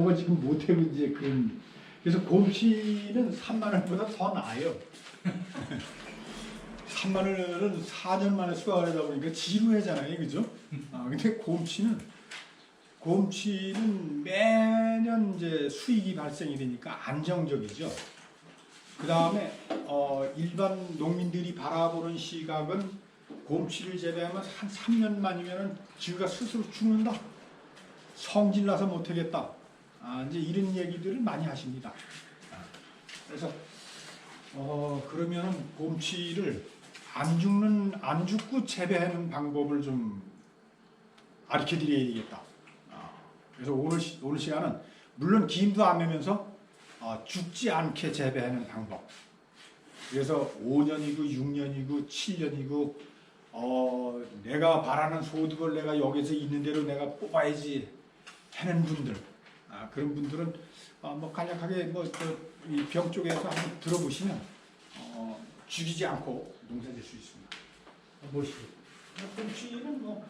거 지금 못해고 이제 그런. 그래서 곰치는 3만 원보다 더 나아요. 3만 원은 4년 만에 수확을 하다 보니까 지루하잖아요, 그죠? 근데 곰치는 매년 이제 수익이 발생이 되니까 안정적이죠. 그 다음에 일반 농민들이 바라보는 시각은 곰치를 재배하면 한 3년 만이면 지가 스스로 죽는다. 성질나서 못하겠다. 이제 이런 얘기들을 많이 하십니다. 그래서 그러면 곰치를 안 죽고 재배하는 방법을 좀 가르쳐 드려야 되겠다. 그래서 오늘 시간은 물론 김도 안 매면서 죽지 않게 재배하는 방법. 그래서 5년이고 6년이고 7년이고 내가 바라는 소득을 내가 여기서 있는 대로 내가 뽑아야지 하는 분들, 그런 분들은 뭐 간략하게 이 병 쪽에서 한번 들어보시면 죽이지 않고 농사질 수 있습니다. 보시죠. 곰치는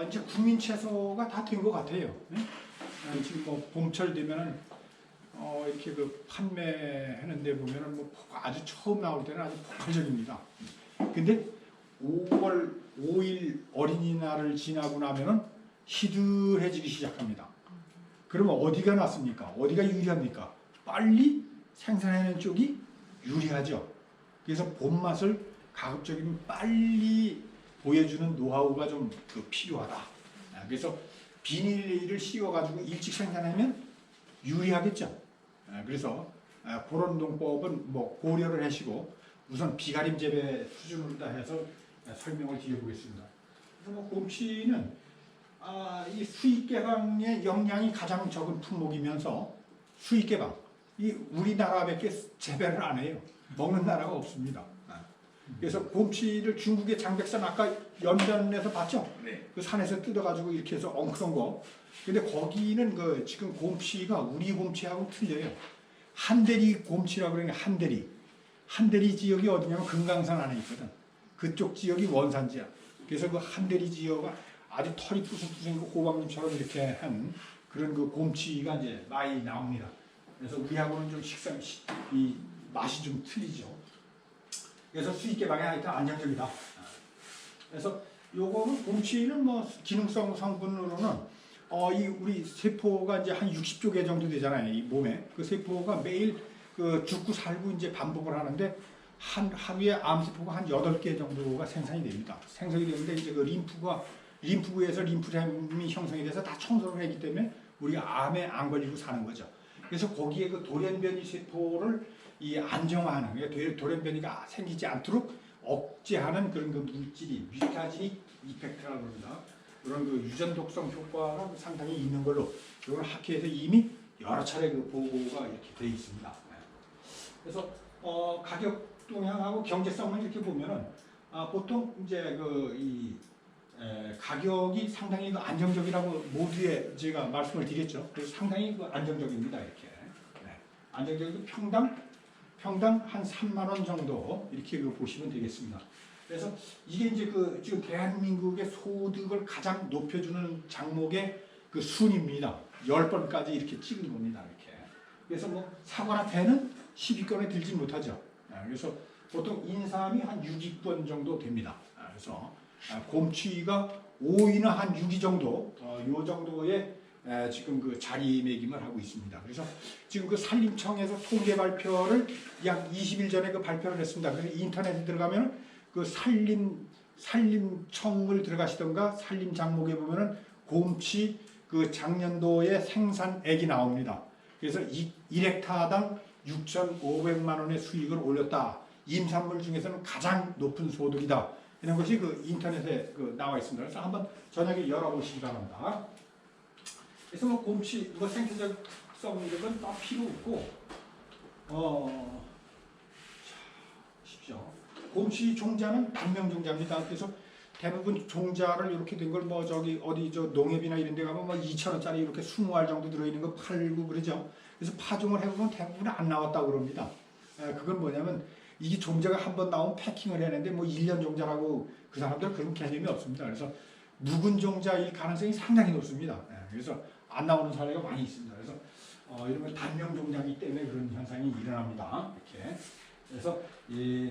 이제 국민 채소가 다 된 것 같아요. 네? 지금 뭐 봄철 되면은 이렇게 그 판매하는데 보면은 뭐 아주 처음 나올 때는 아주 폭발적입니다. 근데 5월 5일 어린이날을 지나고 나면은 시들해지기 시작합니다. 그러면 어디가 낫습니까? 어디가 유리합니까? 빨리 생산하는 쪽이 유리하죠. 그래서 봄맛을 가급적이면 빨리 보여주는 노하우가 좀 필요하다. 그래서 비닐을 씌워가지고 일찍 생산하면 유리하겠죠. 그래서 그런 농법은 뭐 고려를 하시고 우선 비가림 재배 수준으로 다 해서 설명을 드려보겠습니다. 그래서 뭐 곰치는 이 수익 개방의 영향이 가장 적은 품목이면서 수익 개방, 이 우리나라밖에 재배를 안 해요. 먹는 나라가 없습니다. 그래서 곰치를 중국의 장백산 아까 연변에서 봤죠? 네. 그 산에서 뜯어가지고 이렇게 해서 엉크던 거. 근데 거기는 지금 곰치가 우리 곰치하고 틀려요. 한대리 곰치라고 그러는 한대리. 한대리 지역이 어디냐면 금강산 안에 있거든. 그쪽 지역이 원산지야. 그래서 그 한대리 지역은 아주 털이 푸석푸석 호박잎처럼 이렇게 한 그런 그 곰치가 이제 많이 나옵니다. 그래서 우리하고는 좀 이 맛이 좀 틀리죠. 그래서 수익 개방에 하여튼 안정적이다. 그래서 요거는 곰치는 뭐 기능성 성분으로는 이 우리 세포가 이제 한 60조 개 정도 되잖아요. 이 몸에 그 세포가 매일 죽고 살고 이제 반복을 하는데 하루에 암세포가 한 8개 정도가 생산이 됩니다. 생성이 되는데 이제 그 림프구에서 림프샘이 형성이 돼서 다 청소를 하기 때문에 우리가 암에 안 걸리고 사는 거죠. 그래서 거기에 그 돌연변이 세포를 이 안정화하는, 그러니까 돌연변이가 생기지 않도록 억제하는 그런 그 물질이 뮤타제닉 이펙트라고 합니다. 그런 그 유전 독성 효과가 상당히 있는 걸로 이건 학회에서 이미 여러 차례 그 보고가 이렇게 되어 있습니다. 그래서 가격 동향하고 경제성을 이렇게 보면은 보통 이제 가격이 상당히 안정적이라고 모두에 제가 말씀을 드렸죠. 그래서 상당히 안정적입니다. 이렇게 안정적이고 평당 한 3만 원 정도 이렇게 보시면 되겠습니다. 그래서 이게 이제 지금 대한민국의 소득을 가장 높여주는 장목의 그 순입니다. 10번까지 이렇게 찍은 겁니다. 이렇게. 그래서 뭐 사과나 배는 10위권에 들지 못하죠. 그래서 보통 인삼이 한 6위권 정도 됩니다. 그래서 곰치가 5위나 한 6위 정도, 요 정도의 지금 그 자리매김을 하고 있습니다. 그래서 지금 그 산림청에서 통계 발표를 약 20일 전에 그 발표를 했습니다. 그래서 인터넷에 들어가면 그 산림청을 들어가시던가 산림 장목에 보면은 곰치 그 작년도의 생산액이 나옵니다. 그래서 1헥타당 6,500만 원의 수익을 올렸다. 임산물 중에서는 가장 높은 소득이다. 이런 것이 그 인터넷에 나와 있습니다. 그래서 한번 저녁에 열어보시기 바랍니다. 그래서 뭐 곰치 생태적 특성 이런 건 다 필요 없고, 보십시오. 곰치 종자는 단명 종자입니다. 그래서 대부분 종자를 이렇게 된 걸 뭐 저기 어디 저 농협이나 이런 데 가면 뭐 2,000원짜리 이렇게 20알 정도 들어있는 거 팔고 그러죠. 그래서 파종을 해보면 대부분 안 나왔다고 그럽니다. 그건 뭐냐면 이게 종자가 한번 나오면 패킹을 해내는데 뭐 1년 종자라고 그 사람들은 그런 개념이 없습니다. 그래서 묵은 종자일 가능성이 상당히 높습니다. 그래서 안 나오는 사례가 많이 있습니다. 그래서 이런 건 단명 종자이기 때문에 그런 현상이 일어납니다. 이렇게. 그래서 이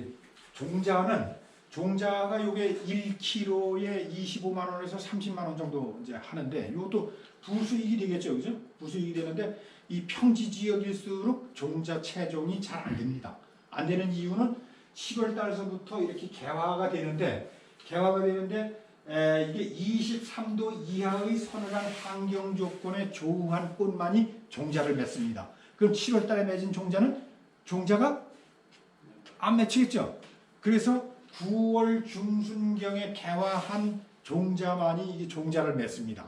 종자가 요게 1kg에 25만 원에서 30만 원 정도 이제 하는데 이것도 부수익이 되겠죠, 그죠? 부수익이 되는데 이 평지 지역일수록 종자 체종이 잘 안 됩니다. 안 되는 이유는 10월 달서부터 이렇게 개화가 되는데 이게 23도 이하의 서늘한 환경 조건에 조우한 꽃만이 종자를 맺습니다. 그럼 7월 달에 맺은 종자가 안 맺히겠죠. 그래서 9월 중순경에 개화한 종자만이 이게 종자를 맺습니다.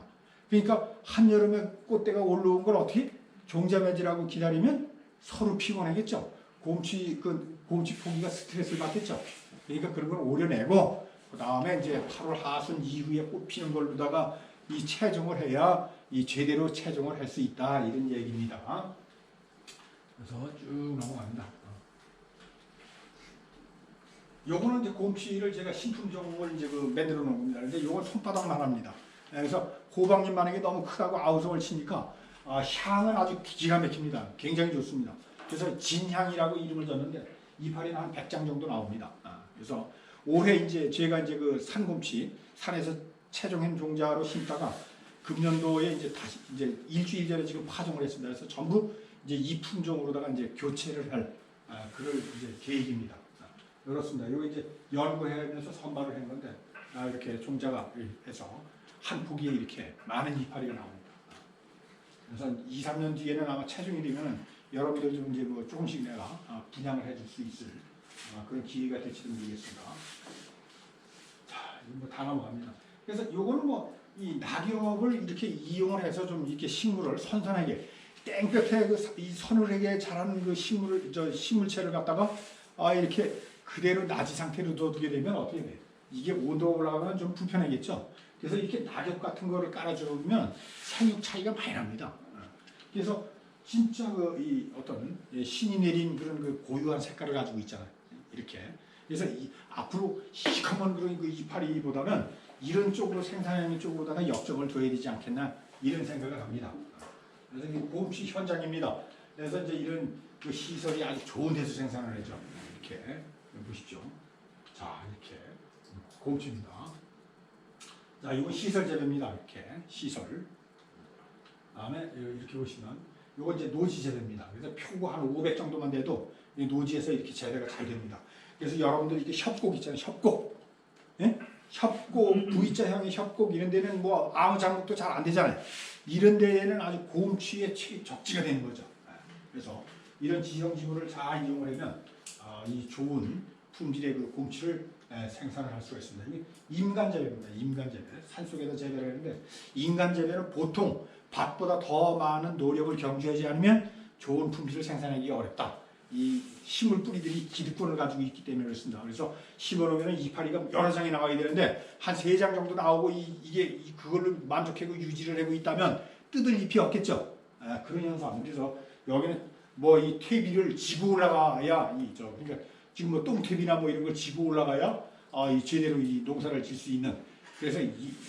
그러니까 한여름에 꽃대가 올라온 걸 어떻게 종자 맺으라고 기다리면 서로 피곤하겠죠. 곰치 포기가 스트레스를 받겠죠. 그러니까 그런 걸 오려내고 그 다음에 이제 8월 하순 이후에 꽃 피는 걸로다가 이 채종을 해야 이 제대로 채종을 할 수 있다 이런 얘기입니다. 그래서 쭉 넘어갑니다. 요거는 이제 곰치를 제가 신품종을 이제 만들어 놓은 겁니다. 근데 요건 손바닥만 합니다. 그래서 호박잎 만약에 너무 크다고 아우성을 치니까 향은 아주 기가 막힙니다. 굉장히 좋습니다. 그래서 진향이라고 이름을 줬는데 이파리는 한 100장 정도 나옵니다. 그래서 올해 이제 제가 이제 그 산곰치 산에서 채종한 종자로 심다가 금년도에 이제 다시 이제 일주일 전에 지금 파종을 했습니다. 그래서 전부 이제 이 품종으로다가 이제 교체를 할 그럴 이제 계획입니다. 그렇습니다. 이거 이제 연구하면서 선발을 한 건데 이렇게 종자가 해서 한 포기에 이렇게 많은 이파리가 나옵니다. 그래서 2, 3년 뒤에는 아마 체중이 되면 여러분들 좀 이제 뭐 조금씩 내가 분양을 해줄 수 있을 그런 기회가 될지도 모르겠습니다. 자, 이거 뭐 다 넘어갑니다. 그래서 요거는 뭐 이 낙엽을 이렇게 이용을 해서 좀 이렇게 식물을 선선하게 땡볕에 이 서늘하게 자라는 그 식물체를 갖다가 이렇게 그대로 나지 상태로 둬두게 되면 어떻게 돼요? 이게 온도가 올라가면 좀 불편하겠죠. 그래서 이렇게 낙엽 같은 거를 깔아주면 생육 차이가 많이 납니다. 그래서 진짜 이 어떤 신이 내린 그런 그 고유한 색깔을 가지고 있잖아요. 이렇게. 그래서 앞으로 시커먼 그런 그 이파리보다는 이런 쪽으로 생산하는 쪽으로다가 역점을 둬야 되지 않겠나 이런 생각을 합니다. 그래서 이 곰치 현장입니다. 그래서 이제 이런 그 시설이 아주 좋은 데서 생산을 하죠. 이렇게 보시죠. 자, 이렇게 곰치입니다. 자, 이건 시설 재배입니다. 이렇게 시설. 다음에 이렇게 보시면 이건 이제 노지 재배입니다. 그래서 표고 한 500 정도만 돼도 이 노지에서 이렇게 재배가 잘 됩니다. 그래서 여러분들 이렇게 협곡 있잖아요. 협곡. 예? 협곡, V자형의 협곡 이런 데는 뭐 아무 작물도 잘 안 되잖아요. 이런 데에는 아주 곰치의 적지가 되는 거죠. 그래서 이런 지형 지구를 잘 이용을 하면 이 좋은 품질의 그 곰치를 생산을 할 수가 있습니다. 이게 임간재배입니다. 임간재배. 산속에서 재배를 하는데 인간재배는 보통 밭보다 더 많은 노력을 경주하지 않으면 좋은 품질을 생산하기가 어렵다. 이 식물 뿌리들이 기득권을 가지고 있기 때문에 그렇습니다. 그래서 심어놓으면 이파리가 여러 장이 나와야 되는데 한 3장 정도 나오고 이게 그걸로 만족하고 유지를 하고 있다면 뜯을 잎이 없겠죠. 그런 현상. 그래서 여기는 뭐 이 퇴비를 지고 올라가야 그러니까 지금 뭐 똥퇴비나 뭐 이런 걸 지고 올라가야 이 제대로 이 농사를 질 수 있는. 그래서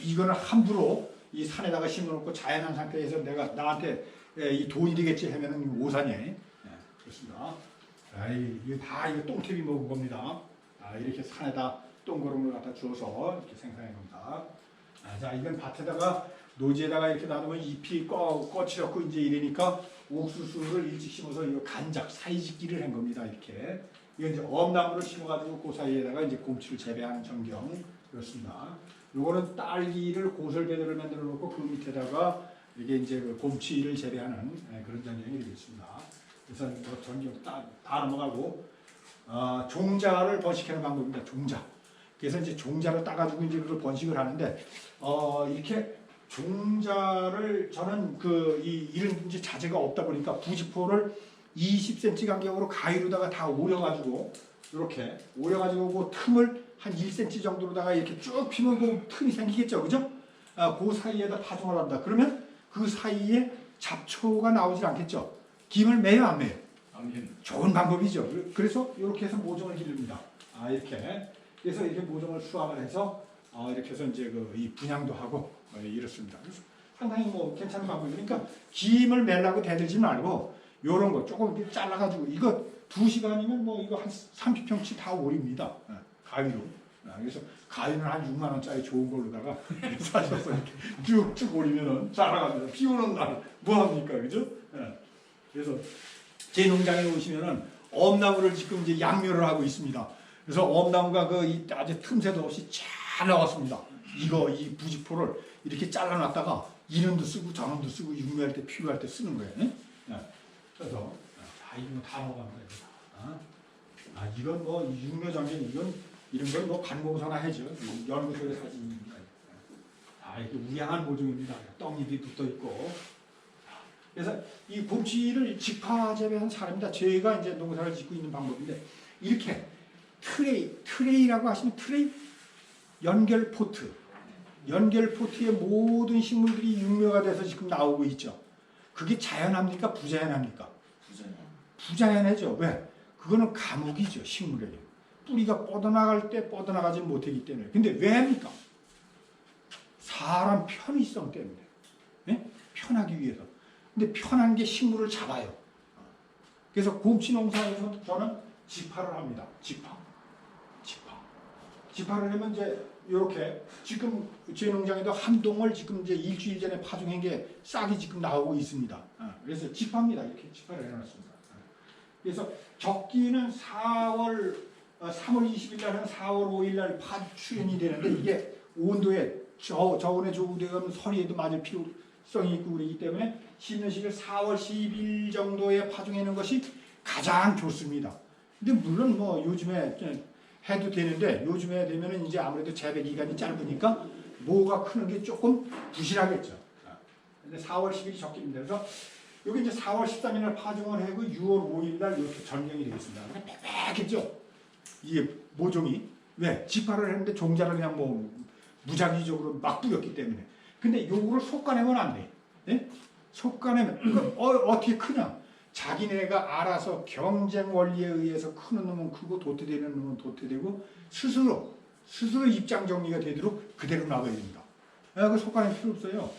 이거는 함부로 이 산에다가 심어놓고 자연한 상태에서 내가 나한테 이 돈이 되겠지 하면은 오산이. 그렇습니다. 이거 다 이거 똥퇴비 먹은 겁니다. 이렇게 산에다 똥거름을 갖다 주어서 이렇게 생산해 겁니다. 자, 이건 밭에다가 노지에다가 이렇게 놔두면 잎이 꺼치렸고 이제 이러니까 옥수수를 일찍 심어서 이거 간작 사이짓기를 한 겁니다. 이렇게. 이건 이제 엄나무를 심어가지고 그 사이에다가 이제 곰치를 재배하는 전경 그렇습니다. 요거는 딸기를 고설배들을 만들어 놓고 그 밑에다가 이게 이제 그 곰치를 재배하는 그런 전경이 되겠습니다. 그래서 전경 다 넘어가고 종자를 번식하는 방법입니다. 종자. 그래서 이제 종자를 따가지고 이제 그걸 번식을 하는데 이렇게 종자를 저는 이런 이제 자재가 없다 보니까 부직포를 20cm 간격으로 가위로다가 다 오려가지고 이렇게 오려가지고 그 틈을 한 1cm 정도로다가 이렇게 쭉 피면 그 틈이 생기겠죠, 그죠? 그 사이에다 파종을 한다. 그러면 그 사이에 잡초가 나오질 않겠죠. 김을 매요, 안 매요? 좋은 방법이죠. 그래서 이렇게 해서 모종을 기릅니다. 이렇게. 그래서 이렇게 모종을 수확을 해서 이렇게 해서 이제 이 분양도 하고 이렇습니다. 그래서 상당히 뭐 괜찮은 방법이에요. 그러니까 김을 매려고 대들지 말고 요런 거 조금 이렇게 잘라가지고 이거 2시간이면 뭐 이거 한 30평치 다 오립니다. 가위로. 그래서 가위는 한 6만 원짜리 좋은 걸로다가 사셔서 이렇게 쭉쭉 오리면은 자라갑니다. 비 오는 날 뭐합니까, 그죠? 그래서 제 농장에 오시면은 엄나무를 지금 이제 양묘를 하고 있습니다. 그래서 엄나무가 그 아주 틈새도 없이 잘 나왔습니다. 이 부직포를 이렇게 잘라놨다가 이놈도 쓰고 저놈도 쓰고 육묘할 때 필요할 때 쓰는 거예요. 그래서 이거 다 먹어갑니다. 이건 뭐 육묘 전쟁 이런 건 뭐 관공서나 해죠. 연구소의 사진입니다. 이게 우양한 모종입니다. 떡잎이 붙어 있고. 그래서 이 곰치를 직파 재배한 사람입니다. 저희가 이제 농사를 짓고 있는 방법인데 이렇게 트레이라고 하시면 트레이 연결 포트의 모든 식물들이 육묘가 돼서 지금 나오고 있죠. 그게 자연합니까? 부자연합니까? 부자연해죠. 왜? 그거는 감옥이죠. 식물에게. 뿌리가 뻗어나갈 때 뻗어나가지 못하기 때문에. 근데 왜 합니까? 사람 편의성 때문에. 네? 편하기 위해서. 근데 편한 게 식물을 잡아요. 그래서 곰치 농사에서 저는 직파를 합니다. 직파를 하면 이제 이렇게 지금 제 농장에도 한 동을 지금 이제 일주일 전에 파종한 게 싹이 지금 나오고 있습니다. 그래서 직파입니다. 이렇게 직파를 해놨습니다. 그래서 적기는 3월 20일 날은 4월 5일 날 파출현이 되는데 이게 온도에 저온에 조우되면 서리에도 맞을 필요성이 있고 그러기 때문에 심는 시기를 4월 10일 정도에 파종하는 것이 가장 좋습니다. 근데 물론 뭐 요즘에 해도 되는데 요즘에 되면은 이제 아무래도 재배 기간이 짧으니까 모가 크는 게 조금 부실하겠죠. 근데 4월 10일이 적기입니다. 그래서 여기 이제 4월 13일 날 파종을 하고 6월 5일 날 이렇게 전경이 되겠습니다. 빽빽했죠. 이게 모종이 왜 직파를 했는데 종자를 그냥 뭐 무작위적으로 막 뿌렸기 때문에. 근데 요거를 솎아내면 안 돼. 네? 솎아내면 어떻게 크냐? 자기네가 알아서 경쟁 원리에 의해서 크는 놈은 크고 도태되는 놈은 도태되고 스스로 입장 정리가 되도록 그대로 놔둬야 됩니다. 그 솎아낼 필요 없어요.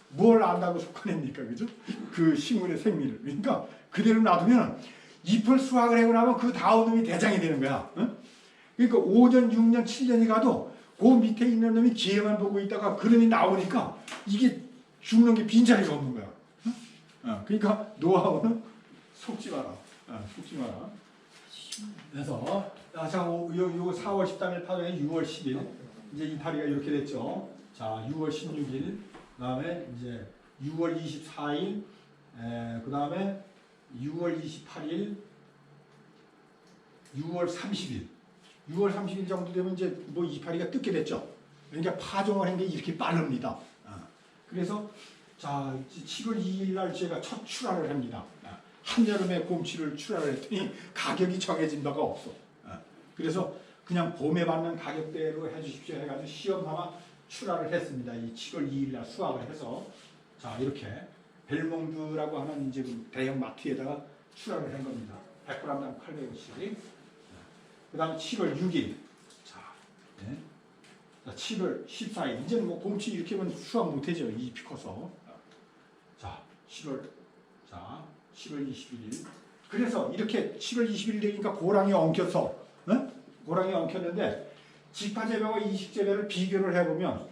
뭘 안다고 솎아냅니까, 그죠? 그 식물의 생리를. 그러니까 그대로 놔두면 잎을 수확을 하고 나면 그 다음 놈이 대장이 되는 거야. 그러니까 5년, 6년, 7년이 가도 그 밑에 있는 놈이 기회만 보고 있다가 그 놈이 나오니까 이게 죽는 게 빈자리가 없는 거야. 그러니까 노하우는 속지 마라. 그래서 요거 4월 13일 파동에 6월 10일 이제 이파리가 이렇게 됐죠. 자, 6월 16일 그다음에 이제 6월 24일 그다음에 6월 28일 6월 30일 정도 되면 이제 뭐 이파리가 뜯게 됐죠. 그러니까 파종을 한 게 이렇게 빠릅니다. 그래서 자, 7월 2일 날 제가 첫 출하를 합니다. 한여름에 곰치를 출하를 했더니 가격이 정해진 바가 없어. 그래서 그냥 봄에 받는 가격대로 해주십시오 해가지고 시험 삼아 출하를 했습니다. 이 7월 2일 날 수확을 해서 자, 이렇게 벨몽드라고 하는 이제 대형 마트에다가 출하를 한 겁니다. 100g당 800원씩. 그 다음에 7월 6일. 자, 7월 14일. 이제는 뭐 곰치 이렇게 하면 수확 못하죠. 잎이 커서. 자, 7월 21일. 그래서 이렇게 7월 20일 되니까 고랑이 엉켜서, 고랑이 엉켰는데, 직파재배와 이식재배를 비교를 해보면,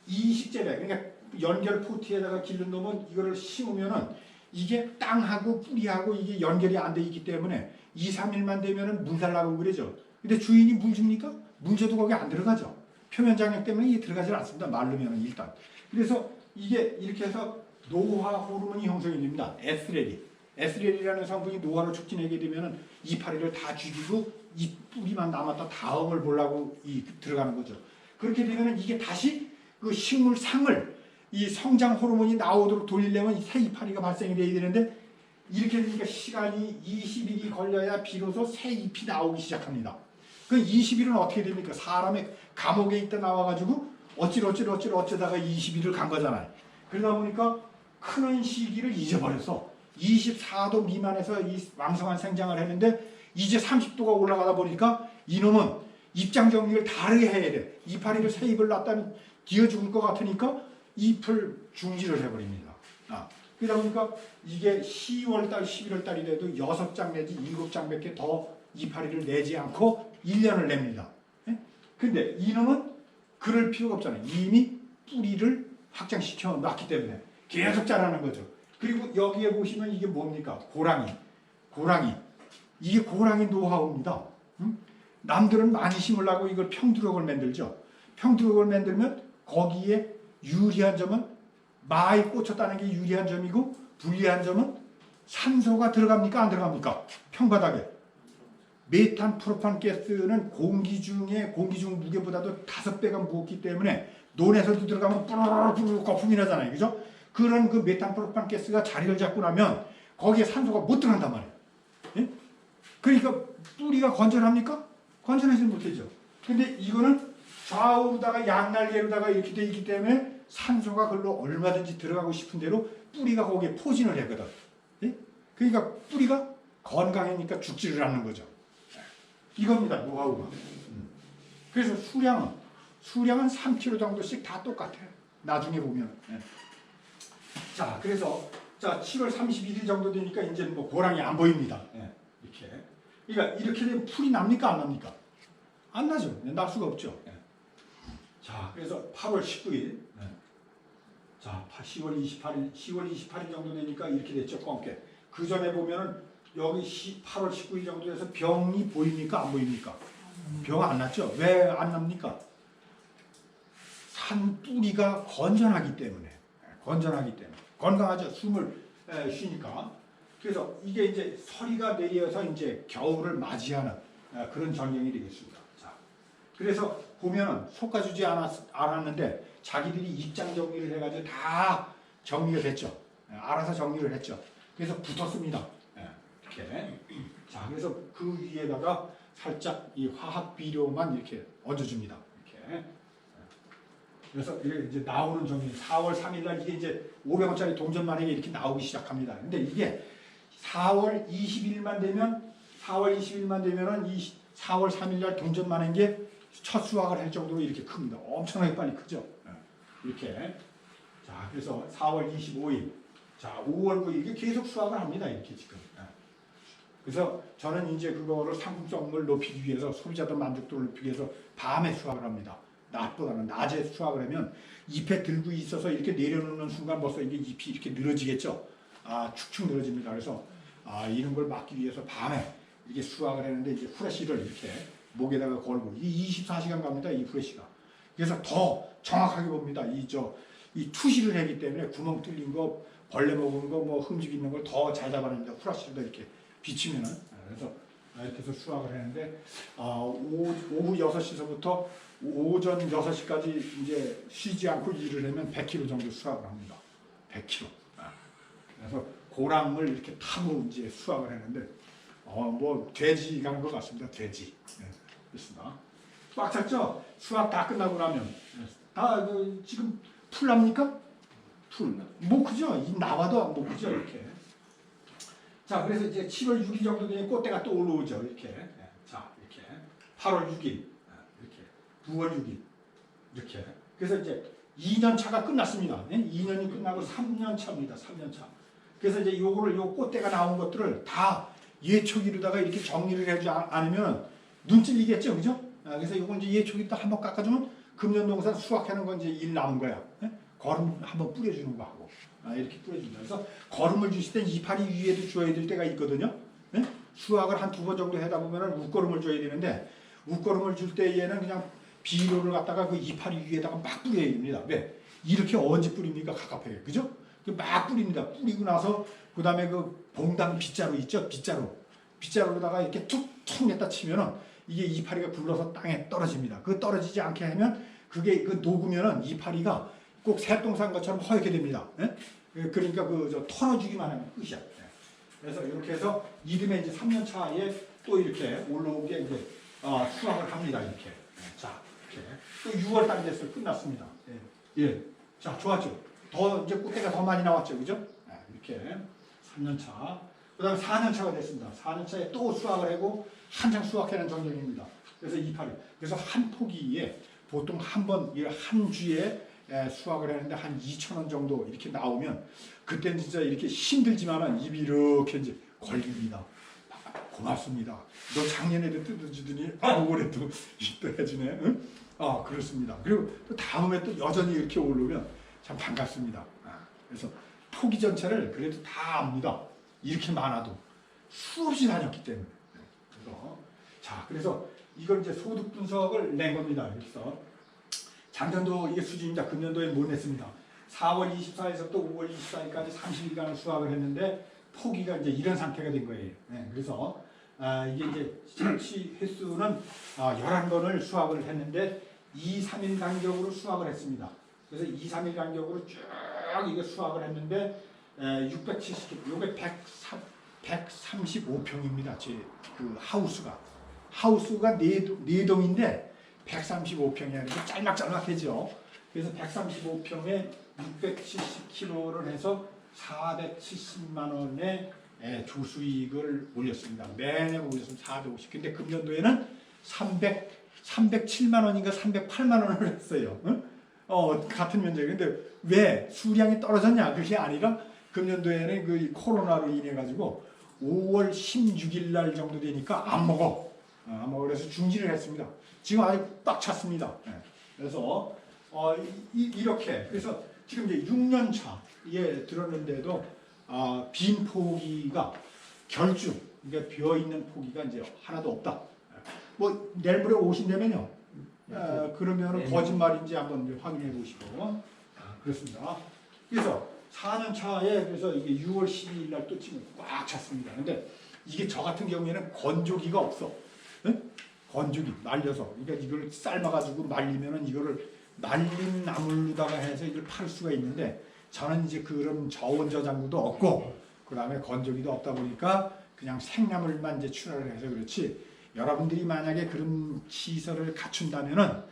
이식재배, 그러니까 연결 포트에다가 기른 놈은 이거를 심으면은 이게 땅하고 뿌리하고 이게 연결이 안 돼 있기 때문에 2, 3일만 되면은 물 달라고 그러죠. 근데 주인이 물 줍니까? 물 줘도 거기 안 들어가죠. 표면 장력 때문에 이게 들어가지 않습니다. 마르면은 일단. 그래서 이게 이렇게 해서 노화 호르몬이 형성이 됩니다. 에스트렐이라는 성분이 노화를 촉진하게 되면은 이파리를 다 죽이고 이 뿌리만 남았다 다음을 보려고 들어가는 거죠. 그렇게 되면은 이게 다시 그 식물상을 이 성장 호르몬이 나오도록 돌리려면 새 이파리가 발생이 돼야 되는데 이렇게 되니까 시간이 20일이 걸려야 비로소 새 잎이 나오기 시작합니다. 그 20일은 어떻게 됩니까? 사람의 감옥에 있다 나와가지고 어쩌다가 20일을 간 거잖아요. 그러다 보니까 크는 시기를 잊어버려서 24도 미만에서 이 왕성한 생장을 했는데 이제 30도가 올라가다 보니까 이놈은 입장 정리를 다르게 해야 돼. 이파리를 새 잎을 낳다면 기어 죽을 것 같으니까 잎을 중지를 해버립니다. 그러다 보니까 이게 10월달, 11월달이 돼도 6장 내지 7장밖에 더 이파리를 내지 않고 1년을 냅니다. 근데 이놈은 그럴 필요가 없잖아요. 이미 뿌리를 확장시켜 놨기 때문에 계속 자라는 거죠. 그리고 여기에 보시면 이게 뭡니까? 고랑이. 이게 고랑이 노하우입니다. 남들은 많이 심으려고 이걸 평두럭을 만들죠. 평두럭을 만들면 거기에 유리한 점은 많이 꽂혔다는 게 유리한 점이고, 불리한 점은 산소가 들어갑니까? 안 들어갑니까? 평바닥에. 메탄 프로판 가스는 공기 중 무게보다도 5배가 무겁기 때문에 논에서도 들어가면 뿌르르 거품이 나잖아요. 그죠? 그런 그 메탄 프로판 가스가 자리를 잡고 나면 거기에 산소가 못 들어간단 말이에요. 예? 그러니까 뿌리가 건전합니까? 건전하지 못하죠. 근데 이거는 좌우로다가 양날개로다가 이렇게 돼 있기 때문에 산소가 그걸로 얼마든지 들어가고 싶은 대로 뿌리가 거기에 포진을 하거든. 예? 그러니까 뿌리가 건강하니까 죽지를 않는 거죠. 이겁니다, 노하우가. 그래서 수량은 3kg 정도씩 다 똑같아요. 나중에 보면. 예. 자, 그래서 7월 31일 정도 되니까 이제 뭐 고랑이 안 보입니다. 예. 이렇게. 그러니까 이렇게 되면 풀이 납니까, 안 납니까? 안 나죠. 날 수가 없죠. 예. 자, 그래서 8월 19일. 예. 자, 10월 28일 정도 되니까 이렇게 됐죠, 껌게. 그 전에 보면은 여기 8월 19일 정도 돼서 병이 보입니까, 안 보입니까? 병 안 났죠. 왜 안 납니까? 산 뿌리가 건전하기 때문에. 건강하죠. 숨을 쉬니까. 그래서 이게 이제 서리가 내려서 이제 겨울을 맞이하는 그런 전경이 되겠습니다. 자, 그래서 보면은 솎아주지 않았는데 자기들이 입장 정리를 해가지고 다 정리가 됐죠. 알아서 정리를 했죠. 그래서 붙었습니다. 이렇게. 자, 그래서 그 위에다가 살짝 이 화학 비료만 이렇게 얹어줍니다. 이렇게. 그래서 이게 이제 나오는 종이 4월 3일 날 이게 이제 500원짜리 동전 만행이 이렇게 나오기 시작합니다. 근데 이게 4월 20일만 되면은 이 4월 3일 날 동전 만행 게 첫 수확을 할 정도로 이렇게 큽니다. 엄청나게 빨리 크죠. 이렇게. 자, 그래서 4월 25일. 자, 5월 9일 이게 계속 수확을 합니다. 이렇게 지금. 그래서 저는 이제 그거를 상품성을 높이기 위해서 소비자들 만족도를 높이기 위해서 밤에 수확을 합니다. 낮보다는 낮에 수확을 하면 잎에 들고 있어서 이렇게 내려놓는 순간 벌써 이게 잎이 이렇게 늘어지겠죠. 축축 늘어집니다. 그래서 이런 걸 막기 위해서 밤에 이렇게 수확을 했는데 이제 후레쉬를 이렇게 목에다가 걸고 이 24시간 갑니다. 이 후레쉬가. 그래서 더 정확하게 봅니다. 이 투시를 하기 때문에 구멍 뚫린 거, 벌레 먹은 거, 뭐 흠집 있는 걸 더 잘 잡아냅니다. 후레쉬를 이렇게 비치면은. 그래서 이렇게 해서 수확을 했는데 오후 6시서부터 오전 6시까지 이제 쉬지 않고 일을 하면 100kg 정도 수확을 합니다. 100kg. 그래서 고랑을 이렇게 타고 이제 수확을 했는데 뭐 돼지 간 것 같습니다. 돼지. 그렇습니다. 꽉 찼죠? 수확 다 끝나고 나면 다 지금 풀 납니까? 풀. 못 크죠? 이 나와도 못 크죠? 이렇게. 자, 그래서 이제 7월 6일 정도 되면 꽃대가 또 올라오죠. 이렇게. 자, 이렇게. 8월 6일. 이렇게. 9월 6일. 이렇게. 그래서 이제 2년 차가 끝났습니다. 2년이 끝나고 3년 차입니다. 3년 차. 그래서 이제 요 꽃대가 나온 것들을 다 예초기로다가 이렇게 정리를 해주지 않으면 눈 찔리겠죠. 그죠? 그래서 요거 이제 예초기로 한번 깎아주면 금년농산 수확하는 건 이제 일 남은 거야. 거름 한번 뿌려주는 거 하고. 이렇게 뿌려준다. 그래서 거름을 주실 땐 이파리 위에도 줘야 될 때가 있거든요. 수확을 한 2번 정도 하다 보면은 웃거름을 줘야 되는데 웃거름을 줄 때에는 그냥 비료를 갖다가 그 이파리 위에다가 막 뿌려야 됩니다. 왜? 이렇게 언제 뿌립니까? 갑갑하게. 그죠? 막 뿌립니다. 뿌리고 나서 그 다음에 그 봉당 빗자루 있죠? 빗자루로다가 이렇게 툭툭 냈다 치면은 이게 이파리가 굴러서 땅에 떨어집니다. 그 떨어지지 않게 하면 그게 그 녹으면은 이파리가 꼭 새똥산 것처럼 허옇게 됩니다. 그러니까 털어주기만 하면 끝이야. 그래서 이렇게 해서 이듬해 이제 3년 차에 또 이렇게 올라온 게 이제 수확을 합니다. 이렇게. 자, 이렇게. 또 6월 달이 됐어요. 끝났습니다. 예. 자, 좋았죠. 더 이제 꽃대가 더 많이 나왔죠. 그죠? 이렇게 3년 차. 그다음에 4년 차가 됐습니다. 4년 차에 또 수확을 하고 한창 수확하는 전경입니다. 그래서 이파리. 그래서 한 포기에 보통 한 주에 수확을 했는데 한 2,000원 정도 이렇게 나오면 그때는 진짜 이렇게 힘들지만은 입이 이렇게 이제 걸립니다. 고맙습니다. 너 작년에도 뜯어주더니 올해도 또 해주네. 응? 그렇습니다. 그리고 또 다음에 또 여전히 이렇게 오르면 참 반갑습니다. 그래서 포기 전체를 그래도 다 압니다. 이렇게 많아도 수없이 다녔기 때문에. 그래서 이걸 이제 소득 분석을 낸 겁니다. 그래서 작년도 이게 수준입니다. 금년도에 못 냈습니다. 4월 24일에서부터 5월 24일까지 30일간을 수확을 했는데 포기가 이제 이런 상태가 된 거예요. 그래서 이게 이제 채취 횟수는 11번을 수확을 했는데 2, 3일 간격으로 수확을 했습니다. 그래서 2, 3일 간격으로 쭉 이거 수확을 했는데 670kg, 요게 135평입니다. 제 그 하우스가 4동인데 135평이 아니고 짤막짤막해죠. 그래서 135평에 670kg를 해서 470만 원의 조수익을 올렸습니다. 매년 올렸으면 450. 근데 금년도에는 307만 원인가 308만 원을 했어요. 응? 같은 면적이. 근데 왜 수량이 떨어졌냐? 그게 아니라 금년도에는 그 코로나로 인해 가지고 5월 16일 날 정도 되니까 안 먹어. 그래서 중지를 했습니다. 지금 아주 딱 찼습니다. 그래서 이렇게 그래서 지금 이제 6년 차에 들었는데도 빈 포기가 결중, 그러니까 비어 있는 포기가 이제 하나도 없다. 뭐 내일모레 오신다면요. 그러면 거짓말인지 한번 확인해 보시고 그렇습니다. 그래서 4년 차에 그래서 이게 6월 12일 날 또 지금 꽉 찼습니다. 근데 이게 저 같은 경우에는 건조기가 없어. 응? 건조기 말려서 그러니까 이걸 삶아가지고 말리면은 이거를 말린 나물로다가 해서 이걸 팔 수가 있는데 저는 이제 그런 저온 저장고도 없고 그 다음에 건조기도 없다 보니까 그냥 생나물만 이제 출하를 해서 그렇지. 여러분들이 만약에 그런 시설을 갖춘다면은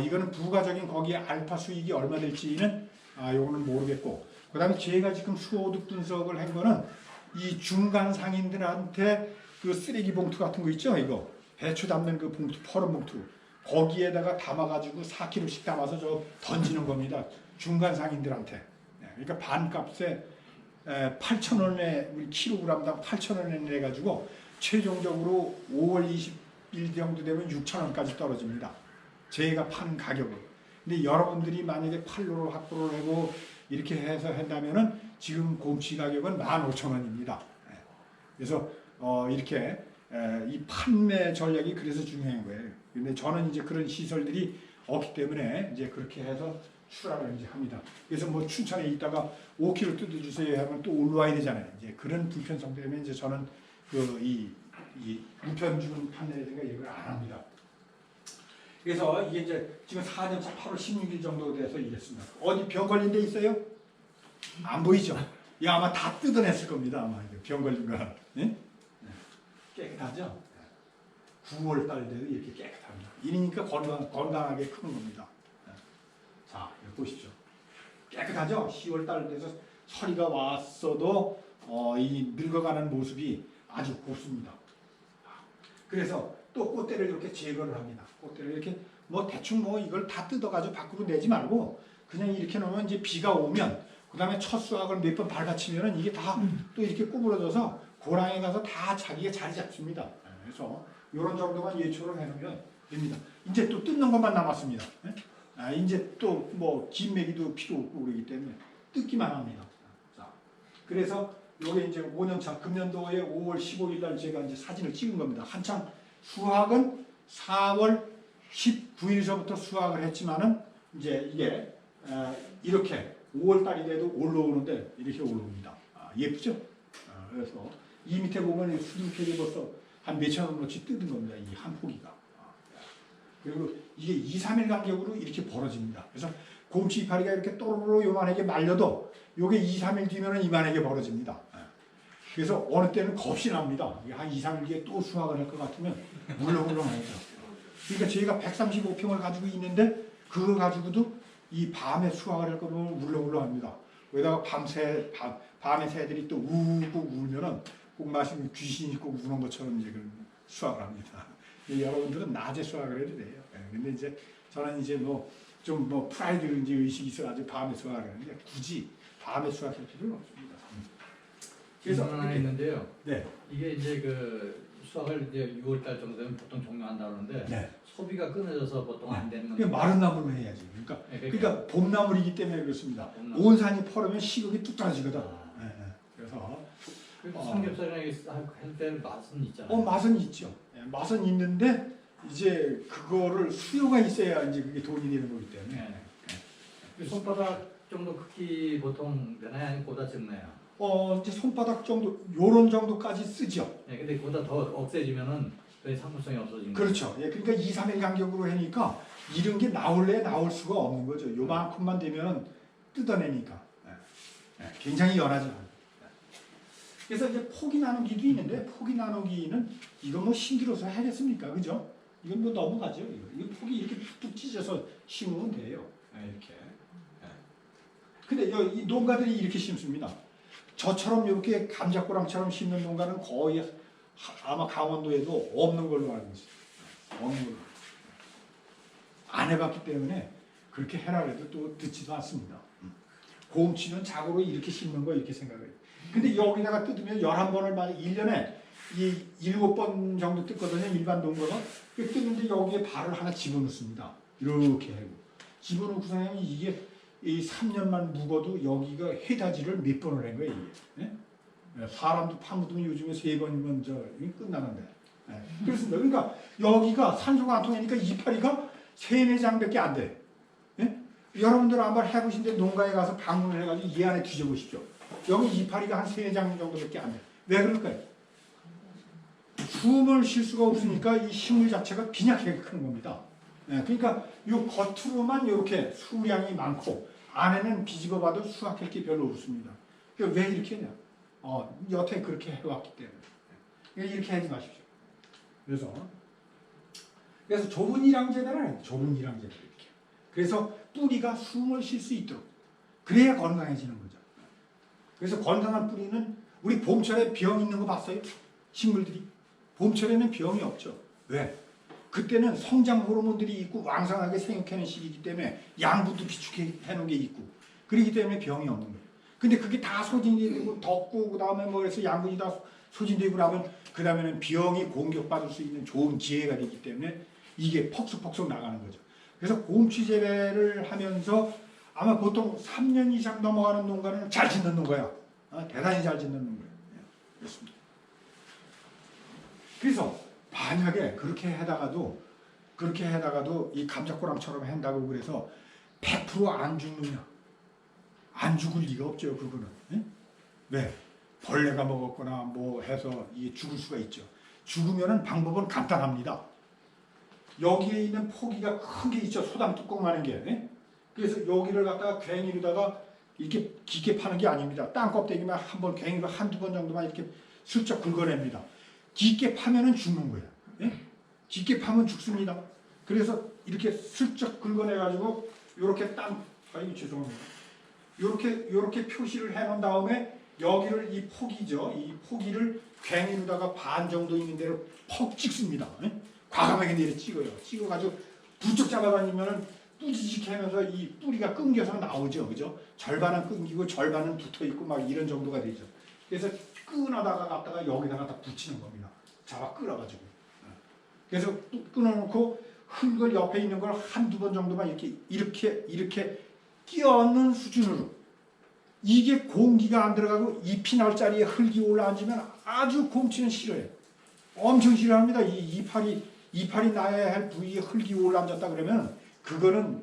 이거는 부가적인 거기에 알파 수익이 얼마 될지는 요거는 모르겠고 그 다음에 제가 지금 소득 분석을 한 거는 이 중간 상인들한테 그 쓰레기 봉투 같은 거 있죠. 이거 배추 담는 그 봉투, 퍼런 봉투 거기에다가 담아가지고 4kg씩 담아서 저 던지는 겁니다. 중간 상인들한테. 그러니까 반값에 8,000원에 우리 킬로그램당 8,000원에 내가지고 최종적으로 5월 20일 정도 되면 6,000원까지 떨어집니다. 제가 파는 가격은. 근데 여러분들이 만약에 팔로를 확보를 하고 이렇게 해서 한다면은 지금 곰치 가격은 15,000원입니다. 그래서 이렇게 이 판매 전략이 그래서 중요한 거예요. 근데 저는 이제 그런 시설들이 없기 때문에 이제 그렇게 해서 출하를 이제 합니다. 그래서 뭐 춘천에 있다가 5kg 뜯어주세요 하면 또 올라와야 되잖아요. 이제 그런 불편성 때문에 이제 저는 이 우편준 판매라든가 이런 걸 안 합니다. 그래서 이게 이제 지금 4년차 8월 16일 정도 돼서 이랬습니다. 어디 병 걸린 데 있어요? 안 보이죠? 이 아마 다 뜯어냈을 겁니다. 아마 병 걸린 거. 네? 깨끗하죠? 9월 달 돼도 이렇게 깨끗합니다. 이러니까 건강하게 크는 겁니다. 자, 여기 보십시오. 깨끗하죠? 10월 달 돼서 서리가 왔어도 이 늙어가는 모습이 아주 곱습니다. 그래서 또 꽃대를 이렇게 제거를 합니다. 꽃대를 이렇게 뭐 대충 뭐 이걸 다 뜯어가지고 밖으로 내지 말고 그냥 이렇게 놓으면 이제 비가 오면 그 다음에 첫 수확을 몇 번 밟아치면은 이게 다 또 이렇게 구부러져서 고랑에 가서 다 자기가 자리 잡습니다. 그래서 이런 정도만 예초를 해놓으면 됩니다. 이제 또 뜯는 것만 남았습니다. 이제 또 뭐 김매기도 필요 없고 그러기 때문에 뜯기만 합니다. 자, 그래서 요게 이제 5년차 금년도에 5월 15일 날 제가 이제 사진을 찍은 겁니다. 한참 수확은 4월 19일서부터 수확을 했지만은 이제 이게 이렇게 5월 달이 돼도 올라오는데 이렇게 올라옵니다. 예쁘죠? 그래서 이 밑에 보면 수준팩이 벌써 한 몇천 원어치 뜯은 겁니다. 이 한 포기가. 그리고 이게 2, 3일 간격으로 이렇게 벌어집니다. 그래서 곰치 이파리가 이렇게 또르르 요만하게 말려도 요게 2, 3일 뒤면은 이만하게 벌어집니다. 그래서 어느 때는 겁이 납니다. 한 2, 3일 뒤에 또 수확을 할 것 같으면 물렁물렁하죠. 그러니까 저희가 135평을 가지고 있는데 그거 가지고도 이 밤에 수확을 할 거면 물렁물렁합니다. 거기다가 밤에 새들이 또 우고 울면은 꼭 마시면 귀신이 꼭 우는 것처럼 이제 수확을 합니다. 여러분들은 낮에 수확을 해도 돼요. 근데 이제 저는 이제 뭐 좀 뭐 프라이드인지 의식이 있어가지고 밤에 수확하는데 굳이 밤에 수확할 필요는 없습니다. 그래서 하나 있는데요. 네. 이게 이제 그 수확을 이제 6월달 정도 되면 보통 종료한다 그러는데 네. 소비가 끊어져서 보통 안 되는 그 겁니다. 마른 나무로 해야지. 그러니까 네, 그러니까 봄나물이기 때문에 그렇습니다. 봄나물. 온 산이 퍼르면 식욕이 뚝 떨어지거든. 아. 네, 네. 그래서 그리고 삼겹살이나 할 때는 맛은 있잖아요. 맛은 있죠. 예, 맛은 있는데 이제 그거를 수요가 있어야 이제 그게 돈이 되는 거기 때문에. 네. 그 손바닥 정도 크기 보통 되나요? 아니면 보다 적나요? 이제 손바닥 정도 요런 정도까지 쓰죠. 네, 근데 그보다 더 억세지면은 그 상품성이 없어지는 거예요. 그렇죠. 예, 그러니까 2, 3일 간격으로 하니까 이런 게 나올래 나올 수가 없는 거죠. 요만큼만 되면 뜯어내니까. 예, 굉장히 연하죠. 그래서 이제 포기 나누기도 있는데 포기 나누기는 이거 뭐 힘들어서 하겠습니까? 그죠? 이건 뭐 넘어가죠. 이거 포기 이렇게 툭툭 찢어서 심으면 돼요. 예, 이렇게. 예. 근데 이 농가들이 이렇게 심습니다. 저처럼 이렇게 감자꼬랑처럼 심는 농가는 거의 아마 강원도에도 없는 걸로 알고 있어요. 없는 걸로. 안 해봤기 때문에 그렇게 해라 해도 또 듣지도 않습니다. 곰치는 자고로 이렇게 심는 거 이렇게 생각해요. 근데 여기다가 뜯으면 11번을 만약 1년에 이 7번 정도 뜯거든요. 일반 농가가. 그 뜯는데 여기에 발을 하나 집어넣습니다. 이렇게 하고. 집어넣고서는 이게 이 3년만 묵어도 여기가 해다지를 몇 번을 한 거예요. 이게. 네? 사람도 파묻으면 요즘에 3번이면 이게 끝나는데. 네. 그렇습니다. 그러니까 여기가 산소가 안 통하니까 이파리가 3, 4장밖에 안 돼. 네? 여러분들 한번 해보신데 농가에 가서 방문을 해가지고 이 안에 뒤져보십시오. 여기 이파리가 한 3, 4장 정도밖에 안 돼. 왜 그럴까요? 숨을 쉴 수가 없으니까 이 식물 자체가 빈약하게 큰 겁니다. 네, 그러니까 이 겉으로만 이렇게 수량이 많고 안에는 비집어 봐도 수확할 게 별로 없습니다. 그러니까 왜 이렇게 했냐? 여태 그렇게 해왔기 때문에. 그러니까 이렇게 하지 마십시오. 그래서 좁은 일항제대는 좁은 일항제대 이렇게. 그래서 뿌리가 숨을 쉴 수 있도록. 그래야 건강해지는 거죠. 그래서 건강한 뿌리는 우리 봄철에 병 있는 거 봤어요? 식물들이. 봄철에는 병이 없죠. 왜? 그때는 성장 호르몬들이 있고 왕성하게 생육하는 시기이기 때문에 양분도 비축해 놓은 게 있고 그렇기 때문에 병이 없는 거예요. 근데 그게 다 소진이 되고 덥고 그 다음에 뭐 그래서 양분이 다 소진되고 나면 그 다음에는 병이 공격받을 수 있는 좋은 기회가 되기 때문에 이게 퍽석퍽석 나가는 거죠. 그래서 곰치 재배를 하면서 아마 보통 3년 이상 넘어가는 농가는 잘 짓는 농가야. 대단히 잘 짓는 농가예요. 그렇습니다. 그래서 만약에 그렇게 해다가도 이 감자꼬랑처럼 한다고 그래서 100% 안 죽느냐? 안 죽을 리가 없죠. 그거는. 예? 왜? 벌레가 먹었거나 뭐 해서 이게 죽을 수가 있죠. 죽으면은 방법은 간단합니다. 여기에 있는 포기가 큰 게 있죠. 소담 뚜껑 많은 게. 예? 그래서 여기를 갖다가 괭이로다가 이렇게 깊게 파는 게 아닙니다. 땅 껍데기만 한번 괭이로 한두 번 정도만 이렇게 슬쩍 긁어냅니다. 깊게 파면은 죽는 거예요. 예? 깊게 파면 죽습니다. 그래서 이렇게 슬쩍 긁어내가지고 이렇게 죄송합니다. 요렇게 표시를 해놓은 다음에 여기를 이 포기죠. 이 포기를 괭이로다가 반 정도 있는 대로 퍽 찍습니다. 예? 과감하게 내려 찍어요. 찍어가지고 부쩍 잡아다니면은 뿌지직 하면서 이 뿌리가 끊겨서 나오죠. 그죠? 절반은 끊기고 절반은 붙어 있고 막 이런 정도가 되죠. 그래서 끊어다가 갖다가 여기다가 다 붙이는 겁니다. 잡아 끌어가지고. 그래서 끊어놓고 흙을 옆에 있는 걸 한두 번 정도만 이렇게 끼얹는 수준으로. 이게 공기가 안 들어가고 잎이 날 자리에 흙이 올라앉으면 아주 곰치는 싫어요. 엄청 싫어합니다. 이 이파리 나야 할 부위에 흙이 올라앉았다 그러면 그거는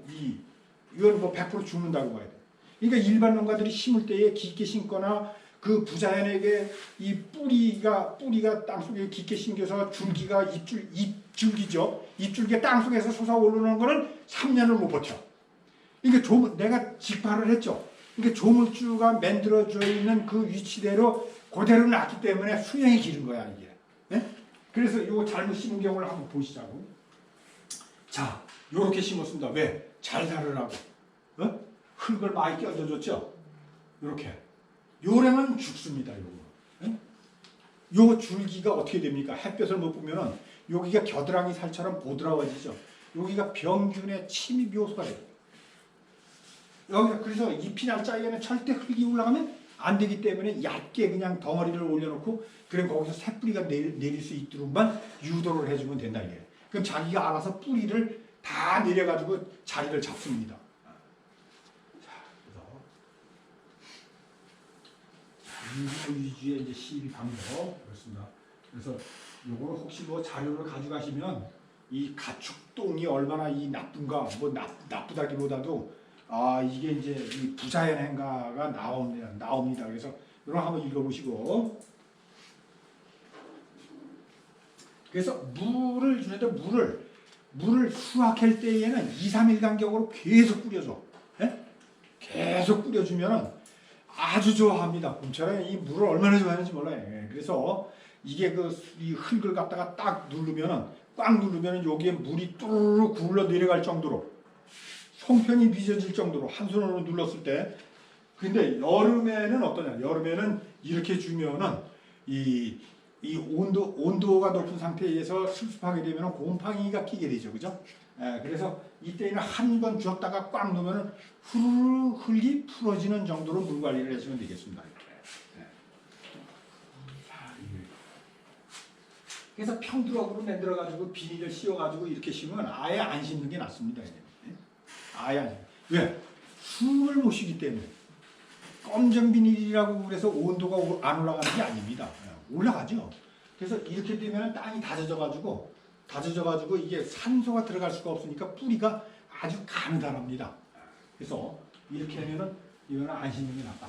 이건 뭐 100% 죽는다고 봐야 돼. 그러니까 일반 농가들이 심을 때에 깊게 심거나 그 부자연에게 이 뿌리가 땅속에 깊게 심겨서 줄기가 잎줄기죠. 잎줄기가 땅속에서 솟아오르는 거는 3년을 못 버텨. 그러니까 내가 직파를 했죠. 그러니까 조물주가 만들어져 있는 그 위치대로 그대로 놨기 때문에 수명이 길은 거야 이게. 네? 그래서 이거 잘못 심은 경우를 한번 보시자고. 자, 요렇게 심었습니다. 왜? 잘 자르라고. 흙을 많이 끼얹어줬죠. 요렇게. 요래면 죽습니다. 요거. 요 줄기가 어떻게 됩니까? 햇볕을 못 보면은 여기가 겨드랑이 살처럼 보드라워지죠. 여기가 병균의 침입 요소가 돼요. 여기서 그래서 잎이 날짜에는 절대 흙이 올라가면 안 되기 때문에 얕게 그냥 덩어리를 올려놓고 그럼 거기서 새뿌리가 내릴 수 있도록만 유도를 해주면 된다 이게. 그럼 자기가 알아서 뿌리를 다 내려가지고 자리를 잡습니다. 유지의 이제 시비 방법 그렇습니다. 그래서 요거를 혹시 뭐 자료를 가져가시면 이 가축똥이 얼마나 이 나쁜가 뭐 나쁘다기보다도 이게 이제 이 부자연 행가가 나옵니다. 그래서 이거 한번 읽어보시고 그래서 물을 주는데 물을 수확할 때에는 2, 3일 간격으로 계속 뿌려줘. 예? 계속 뿌려주면은 아주 좋아합니다. 곰처럼 이 물을 얼마나 좋아하는지 몰라요. 예, 그래서 이게 이 흙을 갖다가 딱 누르면은 꽉 누르면은 여기에 물이 뚜루루 굴러 내려갈 정도로 송편이 빚어질 정도로 한 손으로 눌렀을 때. 근데 여름에는 어떠냐? 여름에는 이렇게 주면은 이 온도가 높은 상태에서 수습하게 되면 곰팡이가 끼게 되죠, 그죠? 그래서 이때는 한 번 줬다가 꽉 넣으면 후루루 흙이 풀어지는 정도로 물 관리를 해주면 되겠습니다. 이렇게. 그래서 평두럭으로 만들어가지고 비닐을 씌워가지고 이렇게 심으면 아예 안 심는 게 낫습니다. 아예 안 심는. 왜? 숨을 못 쉬기 때문에. 검정 비닐이라고 그래서 온도가 안 올라가는 게 아닙니다. 올라가죠. 그래서 이렇게 되면 땅이 다져져가지고 이게 산소가 들어갈 수가 없으니까 뿌리가 아주 가느다랍니다. 그래서 이렇게 하면은 이거는 안 심는 게 낫다.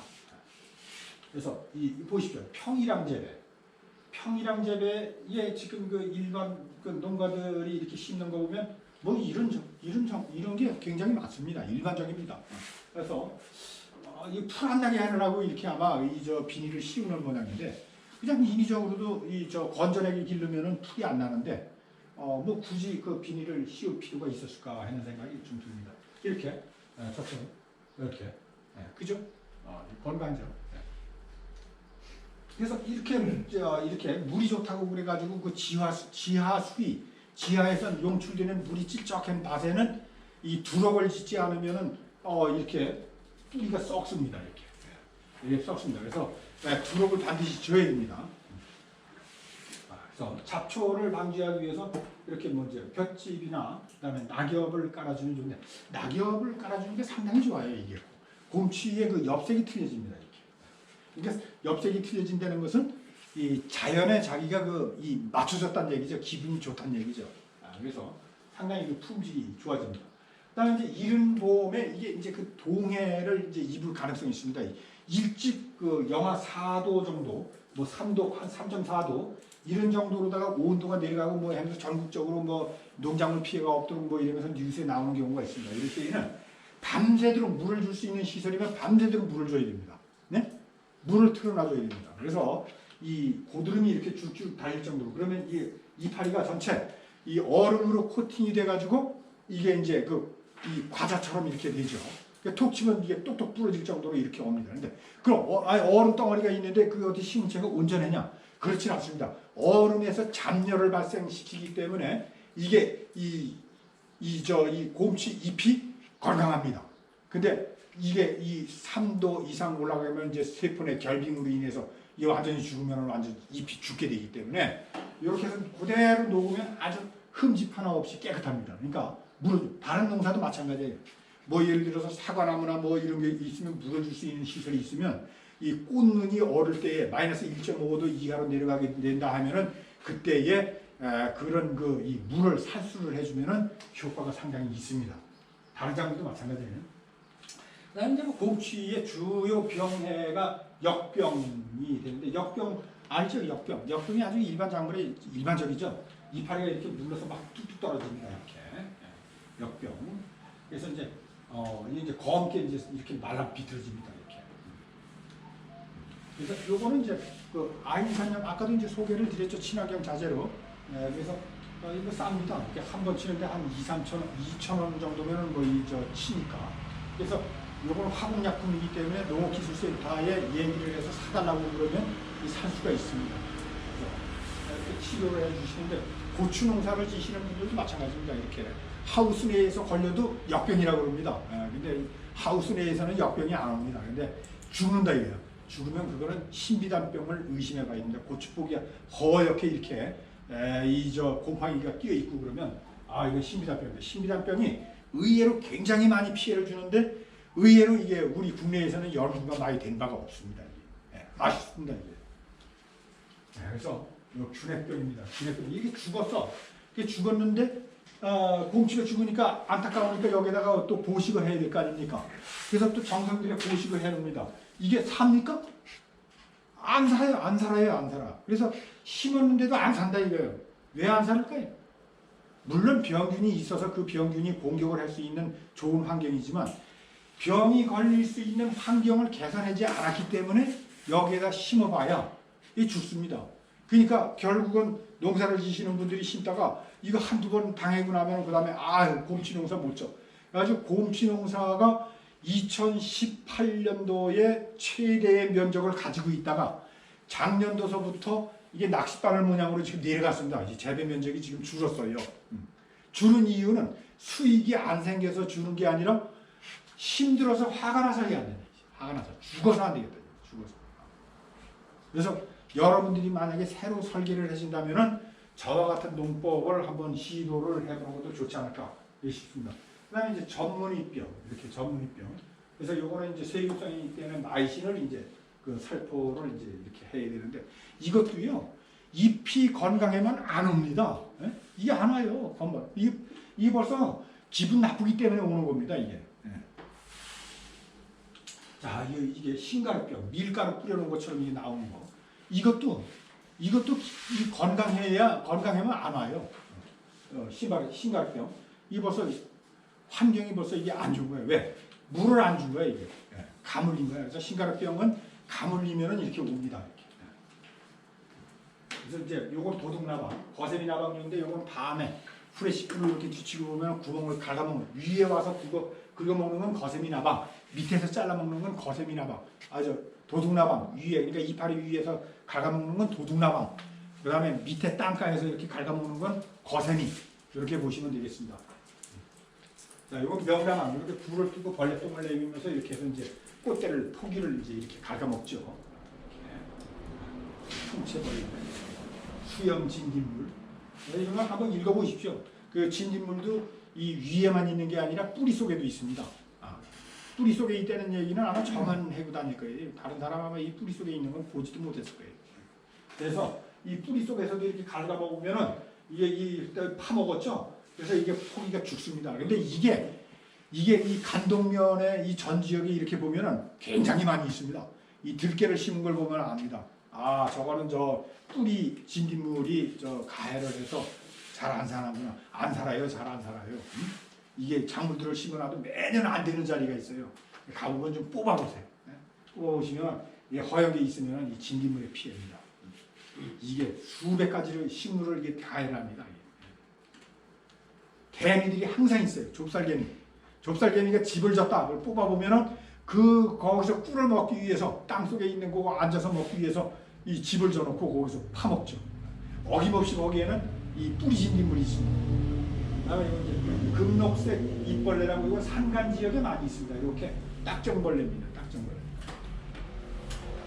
그래서 보십시오. 평이랑 재배에 지금 그 일반 그 농가들이 이렇게 심는 거 보면 뭐 이런 게 굉장히 많습니다. 일반적입니다. 그래서 이 풀 안 나게 하느라고 이렇게 아마 비닐을 씌우는 모양인데 그냥 인위적으로도 건전하게 기르면은 풀이 안 나는데 뭐 굳이 그 비닐을 씌울 필요가 있었을까 하는 생각이 좀 듭니다. 이렇게 저쪽 이렇게 그죠? 건강하죠. 그래서 이렇게 물이 좋다고 그래가지고 그 지하에서 용출되는 물이 찔쩍한 밭에는 이 두럭을 짓지 않으면은 이렇게 뿌리가 썩습니다. 이렇게 썩습니다. 그래서 두럭을 반드시 지어야 됩니다. 그래서 잡초를 방지하기 위해서 이렇게 볏짚이나 그다음에 낙엽을 깔아주면 좋은데 낙엽을 깔아주는 게 상당히 좋아요. 이게 곰취의 그 엽색이 틀려집니다. 그러니까 엽색이 틀려진다는 것은 이 자연에 자기가 맞춰졌다는 얘기죠. 기분이 좋다는 얘기죠. 그래서 상당히 그 품질이 좋아집니다. 그다음에 이제 이른 봄에 이게 이제 그 동해를 이제 입을 가능성이 있습니다. 일찍 그 영하 4도 정도, 뭐 3도 한 3.4도 이런 정도로다가 온도가 내려가고 뭐 하면서 전국적으로 뭐 농작물 피해가 없도록 뭐 이러면서 뉴스에 나오는 경우가 있습니다. 이럴 때에는 밤새도록 물을 줄 수 있는 시설이면 밤새도록 물을 줘야 됩니다. 네? 물을 틀어놔줘야 됩니다. 그래서 이 고드름이 이렇게 쭉쭉 달릴 정도로 그러면 이 이파리가 전체 이 얼음으로 코팅이 돼가지고 이게 이제 이 과자처럼 이렇게 되죠. 톡 치면 이게 똑똑 부러질 정도로 이렇게 옵니다. 근데 그럼 얼음 덩어리가 있는데 그게 어디 식물체가 온전하냐? 그렇진 않습니다. 얼음에서 잡열을 발생시키기 때문에 이게 이 곰치 잎이 건강합니다. 근데 이게 이 3도 이상 올라가면 이제 세포의 결빙으로 인해서 이 완전히 죽으면 완전 잎이 죽게 되기 때문에 이렇게 해서 그대로 녹으면 아주 흠집 하나 없이 깨끗합니다. 그러니까 다른 농사도 마찬가지예요. 뭐 예를 들어서 사과나무나 뭐 이런 게 있으면 물어줄 수 있는 시설이 있으면 이 꽃눈이 어릴 때에 마이너스 1.5도 이하로 내려가게 된다 하면은 그때에 그런 이 물을 살수를 해주면은 효과가 상당히 있습니다. 다른 작물도 마찬가지예요. 그다음에 이제 곰취의 주요 병해가 역병이 되는데 역병 알죠? 역병이 아주 일반적이죠. 이파리가 이렇게 눌러서 막 뚝뚝 떨어집니다. 이렇게 역병. 그래서 이제 이제 검게 이렇게 말라 비틀어집니다. 이렇게. 그래서 요거는 이제 그 아인산염 아까도 이제 소개를 드렸죠. 친환경 자재로. 그래서 이거 쌉니다. 이렇게 한 번 치는데 한 2,000원 정도면은 뭐 치니까. 그래서 요거는 화공약품이기 때문에 농업기술센터에 얘기를 해서 사달라고 그러면 살 수가 있습니다. 그래서 이렇게 치료를 해주시는데 고추 농사를 지시는 분들도 마찬가지입니다. 이렇게 하우스 내에서 걸려도 역병이라고 합니다. 근데 하우스 내에서는 역병이 안 옵니다. 근데 죽는다 이거예요. 죽으면 그거는 신비단병을 의심해 봐야 됩니다. 고추복이 허옇게 이렇게 이 저 곰팡이가 끼어 있고 그러면 아 이거 신비단병인데 신비단병이 의외로 굉장히 많이 피해를 주는데 의외로 이게 우리 국내에서는 연구가 많이 된 바가 없습니다. 맛있습니다 이게. 그래서 이거 균핵병입니다. 균핵병 이게 죽었어. 이게 죽었는데 곰치가 죽으니까 안타까우니까 여기다가 또 보식을 해야 될 거 아닙니까? 그래서 또 정성들이 보식을 해놓습니다. 이게 삽니까? 안 사요, 안 살아요, 안 살아. 그래서 심었는데도 안 산다 이거예요. 왜 안 살까요? 물론 병균이 있어서 그 병균이 공격을 할 수 있는 좋은 환경이지만 병이 걸릴 수 있는 환경을 개선하지 않았기 때문에 여기에다 심어봐야 이 죽습니다. 그러니까 결국은 농사를 지시는 분들이 심다가 이거 한두 번 당하고 나면 그 다음에 곰치 농사 못 쳐. 그래가지고 곰치 농사가 2018년도에 최대의 면적을 가지고 있다가 작년도서부터 이게 낚싯바늘 모양으로 지금 내려갔습니다. 이제 재배 면적이 지금 줄었어요. 줄은 이유는 수익이 안 생겨서 주는 게 아니라 힘들어서 화가 나서 이게 안 된다. 화가 나서 죽어서 안 되겠다. 죽어서. 그래서 여러분들이 만약에 새로 설계를 하신다면은 저와 같은 농법을 한번 시도를 해보는 것도 좋지 않을까 싶습니다. 그다음에 이제 전문입병 이렇게 전문입병. 그래서 요거는 이제 세균성이기 때문에 마이신을 이제 그 살포를 이제 이렇게 해야 되는데 이것도요 잎이 건강하면 안 옵니다. 예? 이게 안 와요. 건강. 이게 벌써 기분 나쁘기 때문에 오는 겁니다. 이게. 예. 자, 이게 신가루병, 밀가루 뿌려놓은 것처럼 이게 나오는 거. 이것도 이 건강하면 안 와요. 신가루병. 이 벌써 환경이 벌써 이게 안 좋은 거예요. 왜? 물을 안 준 거예요, 이게. 예. 가물린 거예요. 그래서 신가루병은 가물리면은 이렇게 옵니다. 이렇게. 그래서 이제 요건 도둑나방, 거세미나방인데 요건 밤에 후레쉬불을 이렇게 뒤치고 보면 구멍을 갉아먹는 위에 와서 그거 먹는 건 거세미나방, 밑에서 잘라먹는 건 거세미나방. 도둑나방 위에 그러니까 이파리 위에서 갉아먹는 건 도둑나방. 그 다음에 밑에 땅가에서 이렇게 갉아먹는 건 거세미. 이렇게 보시면 되겠습니다. 자, 이건 명랑함. 이렇게 불을 끄고 벌레똥을 내밀면서 이렇게 해서 이제 꽃대를 포기를 이제 이렇게 갉아먹죠. 풍채벌레, 수염 진딧물. 이런 거 한번 읽어보십시오. 그 진딧물도 이 위에만 있는 게 아니라 뿌리 속에도 있습니다. 뿌리 속에 있다는 얘기는 아마 저만 해고 다닐 거예요. 다른 사람 아마 이 뿌리 속에 있는 건 보지도 못했을 거예요. 그래서 이 뿌리 속에서도 이렇게 갉아먹으면은 이게 파먹었죠. 그래서 이게 포기가 죽습니다. 근데 이게 이 간동면의 이 전 지역에 이렇게 보면은 굉장히 많이 있습니다. 이 들깨를 심은 걸 보면 압니다. 저거는 저 뿌리 진딧물이 저 가해를 해서 잘 안 사는구나. 안 살아요, 잘 안 살아요. 이게 작물들을 심어놔도 매년 안 되는 자리가 있어요. 가보면 좀 뽑아보세요. 뽑아보시면 이게 허옇게 있으면 이 진딧물의 피해입니다. 이게 수백 가지의 식물을 이게 가해를 합니다. 개미들이 항상 있어요. 좁쌀개미가 집을 졌다. 그걸 뽑아보면은 거기서 꿀을 먹기 위해서 땅속에 있는 거 앉아서 먹기 위해서 이 집을 져놓고 거기서 파먹죠. 어김없이 거기에는 이 뿌리 진딧물이 있습니다. 그다음에 이건 이제 금녹색 잎벌레라고 이건 산간 지역에 많이 있습니다. 이렇게 딱정벌레입니다. 딱정벌레.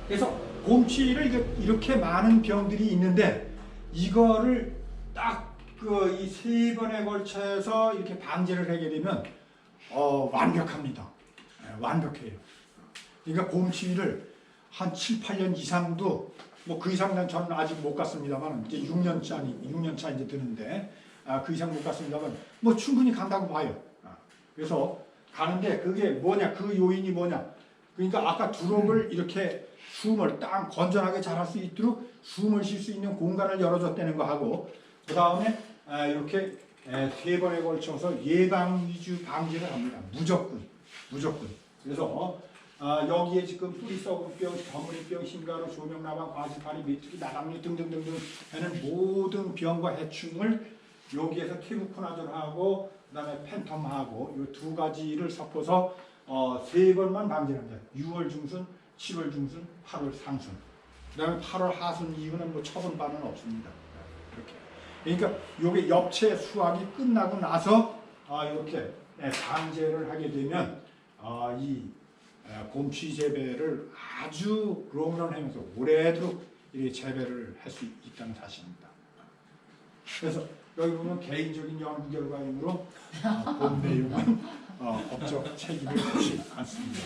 그래서 곰치를 이렇게 많은 병들이 있는데 이거를 딱 이 세 번에 걸쳐서 이렇게 방제를 하게 되면 완벽합니다. 완벽해요. 그러니까 곰치를 한 7, 8년 이상도 뭐 그 이상은 저는 아직 못 갔습니다만 이제 6년 차 이제 드는데 그 이상 못 갔습니다만 뭐 충분히 간다고 봐요. 그래서 가는데 그게 뭐냐? 그 요인이 뭐냐? 그러니까 아까 두릅을 이렇게 숨을 딱 건전하게 자랄 수 있도록 숨을 쉴 수 있는 공간을 열어줬다는 거 하고 그 다음에 이렇게 세 번에 걸쳐서 예방 위주 방지를 합니다. 무조건. 그래서 여기에 지금 뿌리썩은병, 저물이병, 신가루, 조명나방, 과지파리, 메뚜기, 나당류 등등등등 하는 모든 병과 해충을 여기에서 테부코나졸하고 그다음에 팬텀하고 이 두 가지를 섞어서 세 번만 방지합니다. 6월 중순, 7월 중순, 8월 상순. 그다음에 8월 하순 이후는 뭐 처분반은 없습니다. 이렇게. 그러니까 요게 엽채 수확이 끝나고 나서 이렇게 방제를 하게 되면 이 곰치 재배를 아주 롱런하면서 오래도록 이 재배를 할 수 있다는 사실입니다. 그래서 여기 보면 개인적인 연구 결과이므로 본 내용은 법적 책임을 지지 않습니다.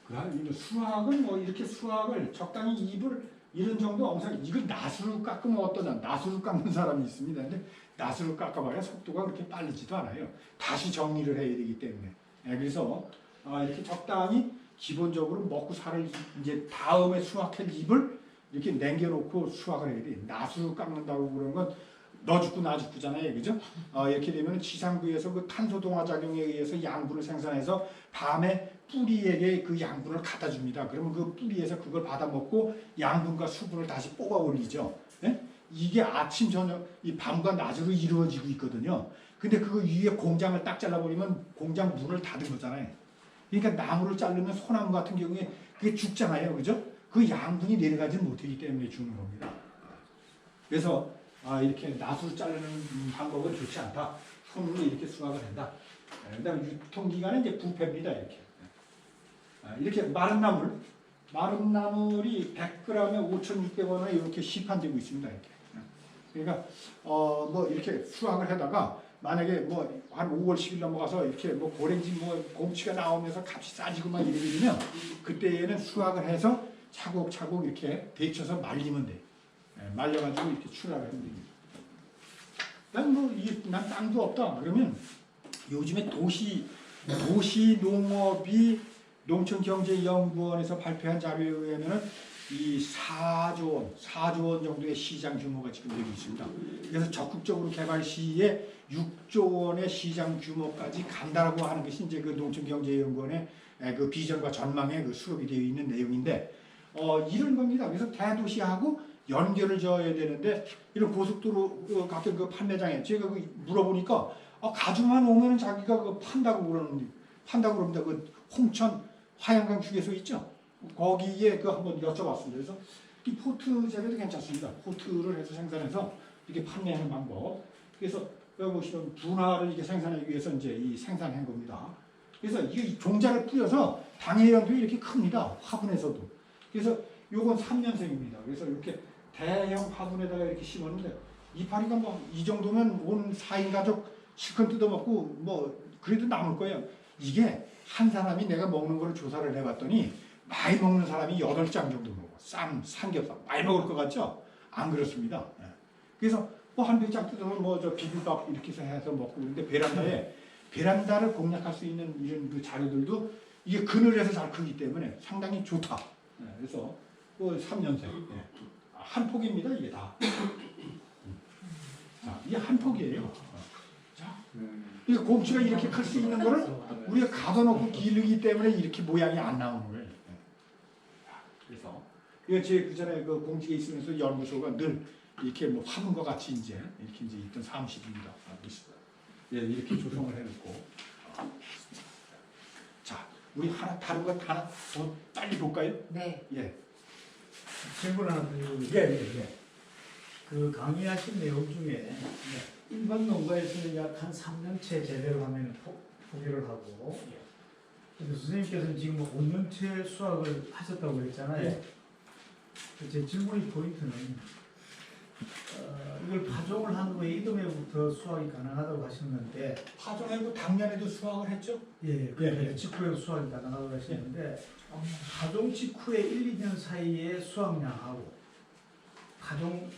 그다음 수학은 뭐 이렇게 수학을 적당히 입을 이런 정도 엄청 이걸 낫으로 깎으면 어떠냐? 낫으로 깎는 사람이 있습니다. 근데 낫으로 깎아봐야 속도가 그렇게 빠르지도 않아요. 다시 정리를 해야 되기 때문에. 그래서 이렇게 적당히 기본적으로 먹고 살 이제 다음에 수확할 잎을 이렇게 남겨놓고 수확을 해야 돼. 낫으로 깎는다고 그러는 건 너 죽고 나 죽고잖아요, 그죠? 이렇게 되면 지상부에서 그 탄소 동화 작용에 의해서 양분을 생산해서 밤에 뿌리에게 그 양분을 갖다 줍니다. 그러면 그 뿌리에서 그걸 받아 먹고 양분과 수분을 다시 뽑아 올리죠. 예? 이게 아침 저녁 이 밤과 낮으로 이루어지고 있거든요. 근데 그 위에 공장을 딱 잘라버리면 공장 문을 닫은 거잖아요. 그러니까 나무를 자르면 소나무 같은 경우에 그게 죽잖아요, 그죠? 그 양분이 내려가지 못하기 때문에 죽는 겁니다. 그래서 이렇게 낫으로 자르는 방법은 좋지 않다. 손으로 이렇게 수확을 한다. 그다음에 유통기간은 이제 부패입니다. 이렇게 마른 나물이 100g에 5,600원에 이렇게 시판되고 있습니다. 이렇게. 그러니까 뭐 이렇게 수확을 하다가 만약에 뭐 한 5월 10일 넘어가서 이렇게 뭐 고랭지 뭐 곰치가 나오면서 값이 싸지고 막 이러면 그때에는 수확을 해서 차곡차곡 이렇게 데쳐서 말리면 돼. 말려가지고 이렇게 출하를 하면 됩니다. 난 땅도 없다. 그러면 요즘에 도시 농업이 농촌경제연구원에서 발표한 자료에 의하면은 이 4조 원 정도의 시장 규모가 지금 되고 있습니다. 그래서 적극적으로 개발 시에 6조 원의 시장 규모까지 간다라고 하는 것이 이제 그 농촌경제연구원의 그 비전과 전망에 그 수록이 되어 있는 내용인데 이런 겁니다. 그래서 대도시하고 연결을 지어야 되는데 이런 고속도로 같은 그 판매장에 제가 그 물어보니까 가죽만 오면은 자기가 그 판다고 그럽니다. 그 홍천 화양강 휴게소 있죠? 거기에 그 한번 여쭤봤습니다. 그래서 이 포트 재배도 괜찮습니다. 포트를 해서 생산해서 이렇게 판매하는 방법. 그래서 여기 보시면 분화를 이렇게 생산하기 위해서 이제 이 생산한 겁니다. 그래서 이 종자를 뿌려서 당해연도 이렇게 큽니다. 화분에서도. 그래서 요건 3년생입니다. 그래서 이렇게 대형 화분에다가 이렇게 심었는데 이파리가 뭐 이 정도면 온 4인 가족 실컷 뜯어먹고 뭐 그래도 남을 거예요. 이게 한 사람이 내가 먹는 거를 조사를 해봤더니 많이 먹는 사람이 8장 정도 먹어. 삼겹살 많이 먹을 것 같죠? 안 그렇습니다. 그래서 뭐 한 100장 뜯으면 뭐 저 비빔밥 이렇게 해서 먹고 그런데 베란다를 공략할 수 있는 이런 그 자료들도 이게 그늘에서 잘 크기 때문에 상당히 좋다. 그래서 뭐 3년생. 한 폭입니다, 이게 다. 자, 이게 한 폭이에요. 자, 이 곰치가 이렇게 클 수 있는 거를 우리가 가둬놓고 기르기 때문에 이렇게 모양이 안 나오는 거예요. 그래서 이거 제 그전에 그 공직에 있으면서 연구소가 늘 이렇게 뭐 화분과 같이 이제 이렇게 이제 있던 사무실입니다. 이렇게 조성을 해놓고. 자, 우리 다른 거 하나 더 빨리 볼까요? 네. 예. 질문 하나 드리고 예. 그 강의하신 내용 중에 일반 농가에서는 약 한 3년째 재배를 하면 포기를 하고 근데 선생님께서는 지금 5년째 수확을 하셨다고 그랬잖아요. 제 질문의 포인트는 이걸 파종을 한 후에 이듬해부터 수확이 가능하다고 하셨는데 파종하고 작년에도 수확을 했죠? 그 직후에 수확이 가능하다고 하시는데 파종 직후에 1, 2년 사이에 수확량하고 파종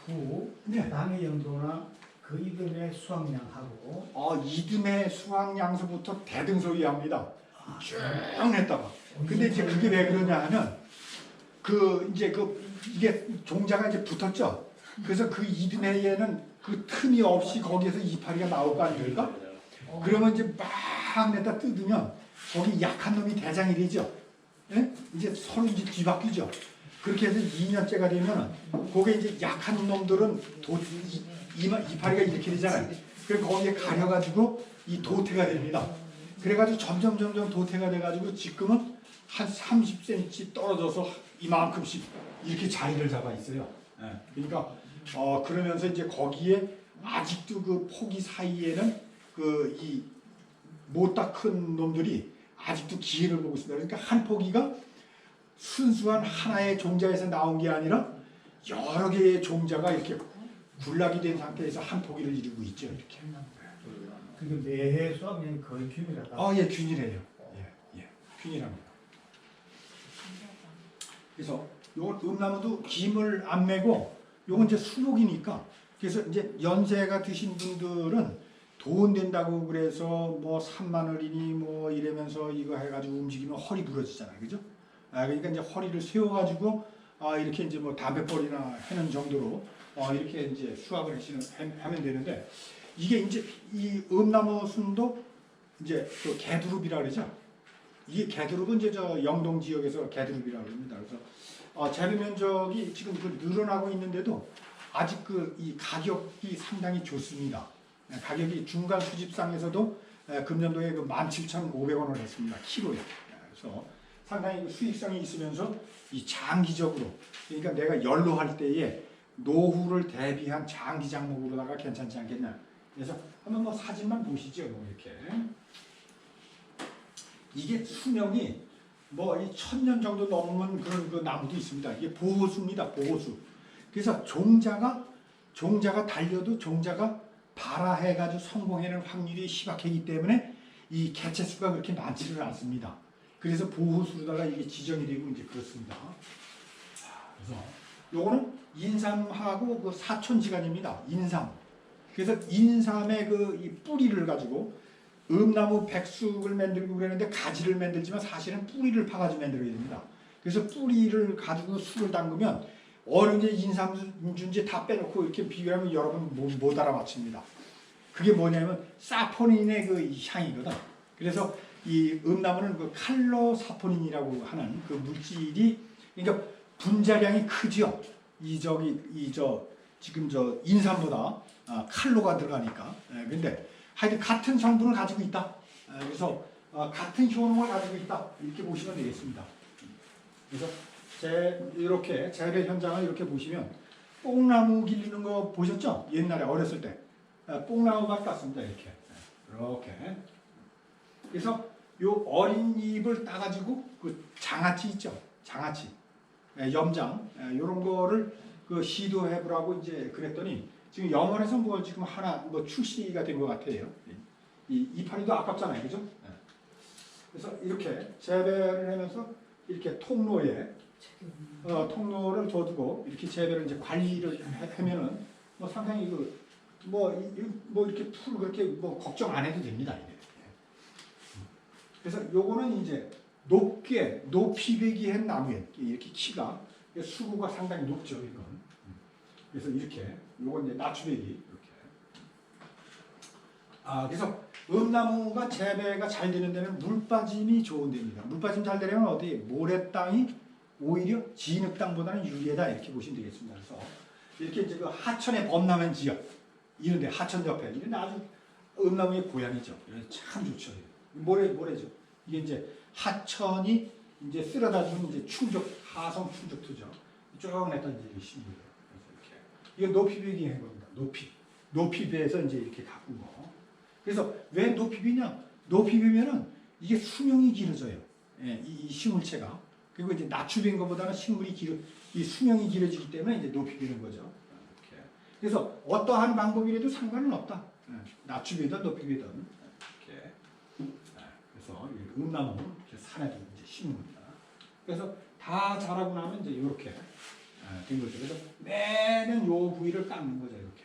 후 당의 연도나 그 이듬해 수확량하고 이듬해 수확량서부터 대등소이합니다. 쭉 냈다가. 근데 이제 그게 왜 그러냐 하면 이게 종자가 이제 붙었죠. 그래서 그 이듬해에는 그 틈이 없이 거기에서 이파리가 나올 거 아닙니까? 그러면 이제 막 냈다 뜯으면 거기 약한 놈이 대장이 되죠. 예? 이제 서로 이제 뒤바뀌죠. 그렇게 해서 2년째가 되면 거기에 이제 약한 놈들은 이파리가 이렇게 되잖아요. 그래서 거기에 가려가지고 이 도태가 됩니다. 그래가지고 점점 도태가 돼가지고 지금은 한 30cm 떨어져서 이만큼씩 이렇게 자리를 잡아 있어요. 그러니까 그러면서 이제 거기에 아직도 그 포기 사이에는 그 이 못다 큰 놈들이 아직도 기회를 보고 있습니다. 그러니까 한 포기가 순수한 하나의 종자에서 나온 게 아니라 여러 개의 종자가 이렇게 군락이 된 상태에서 한 포기를 이루고 있죠. 이렇게. 그게 매해 수확량이 거의 균일하다. 예, 균일해요. 예, 균일합니다. 그래서 요건 음나무도 김을 안 매고 요건 이제 수목이니까 그래서 이제 연세가 드신 분들은 돈 된다고 그래서 뭐 산마늘이니 뭐 이러면서 이거 해가지고 움직이면 허리 부러지잖아요, 그죠? 그러니까 이제 허리를 세워가지고 이렇게 이제 뭐 담배벌이나 하는 정도로 이렇게 이제 수확을 하면 되는데 이게 이제 이 음나무 순도 이제 그 개두릅이라 그러죠. 이게 개두릅은 이제 저 영동 지역에서 개두릅이라고 합니다. 그래서 재배 면적이 지금 그 늘어나고 있는데도 아직 그 이 가격이 상당히 좋습니다. 가격이 중간 수집상에서도 금년도에 그 17,500원을 했습니다. 키로에. 그래서 상당히 수익성이 있으면서 이 장기적으로 그러니까 내가 연로할 때에 노후를 대비한 장기 작물로다가 괜찮지 않겠냐. 그래서 한번 뭐 사진만 보시죠. 뭐 이렇게 이게 수명이 뭐 이 1000년 정도 넘는 그런 그 나무도 있습니다. 이게 보호수입니다. 보호수. 그래서 종자가 달려도 종자가 발화해가지고 성공하는 확률이 희박하기 때문에 이 개체수가 그렇게 많지를 않습니다. 그래서 보호수로다가 이게 지정이 되고 이제 그렇습니다. 그래서 요거는 인삼하고 그 사촌지간입니다. 인삼. 그래서 인삼의 그 이 뿌리를 가지고 음나무 백숙을 만들고 그러는데 가지를 만들지만 사실은 뿌리를 파가지고 만들어야 됩니다. 그래서 뿌리를 가지고 술을 담그면 어느 게 인삼주인지 다 빼놓고 이렇게 비교하면 여러분 못 알아맞힙니다. 그게 뭐냐면 사포닌의 그 향이거든. 그래서 이 음나무는 그 칼로사포닌이라고 하는 그 물질이 그러니까 분자량이 크죠. 지금 저 인삼보다 칼로가 들어가니까. 근데 하여튼 같은 성분을 가지고 있다. 그래서 같은 효능을 가지고 있다. 이렇게 보시면 되겠습니다. 그래서 이렇게 재배 현장을 이렇게 보시면 뽕나무 기르는 거 보셨죠? 옛날에 어렸을 때 뽕나무가 땄습니다. 이렇게 그래서 요 어린 잎을 따가지고 그 장아찌 있죠? 장아찌 염장 요런 거를 그 시도해보라고 이제 그랬더니 지금 영월에서 뭐 지금 하나 뭐 출시가 된 것 같아요. 이 이파리도 아깝잖아요, 그죠? 그래서 이렇게 재배를 하면서 이렇게 통로에 통로를 둬두고 이렇게 재배를 이제 관리를 하면은 뭐 상당히 뭐 이렇게 풀 그렇게 뭐 걱정 안 해도 됩니다. 이게. 그래서 요거는 이제 높이 베기한 나무에 이렇게 키가 수구가 상당히 높죠, 이건. 그래서 이렇게 요건 이제 낮추배기 이렇게. 그래서 음나무가 재배가 잘 되는 데는 물 빠짐이 좋은 데입니다. 물 빠짐 잘 되려면 어디 모래 땅이 오히려 진흙 땅보다는 유리하다 이렇게 보시면 되겠습니다. 그래서 이렇게 이제 그 하천의 범람한 지역 이런데 하천 옆에 이런 아주 음나무의 고향이죠. 참 좋죠. 모래죠. 이게 이제 하천이 이제 쓸어다주는 이제 하성 충족토죠. 쭉 냈다 이제 심는 거예요. 그래서 이렇게 이거 높이 베기 한 겁니다. 높이 베서 이제 이렇게 가꾸고. 그래서 왜 높이 베냐? 높이 베면은 이게 수명이 길어져요. 이 식물체가. 그리고 이제 낮추는 것보다는 이 수명이 길어지기 때문에 이제 높이 베는 거죠. 이렇게. 그래서 어떠한 방법이라도 상관은 없다. 낮추비든 높이비든 이렇게. 그래서 음나무 이렇게 산에도 이제 심는 겁니다. 그래서 다 자라고 나면 이제 이렇게 된 거죠. 그래서 매년 요 부위를 깎는 거죠. 이렇게.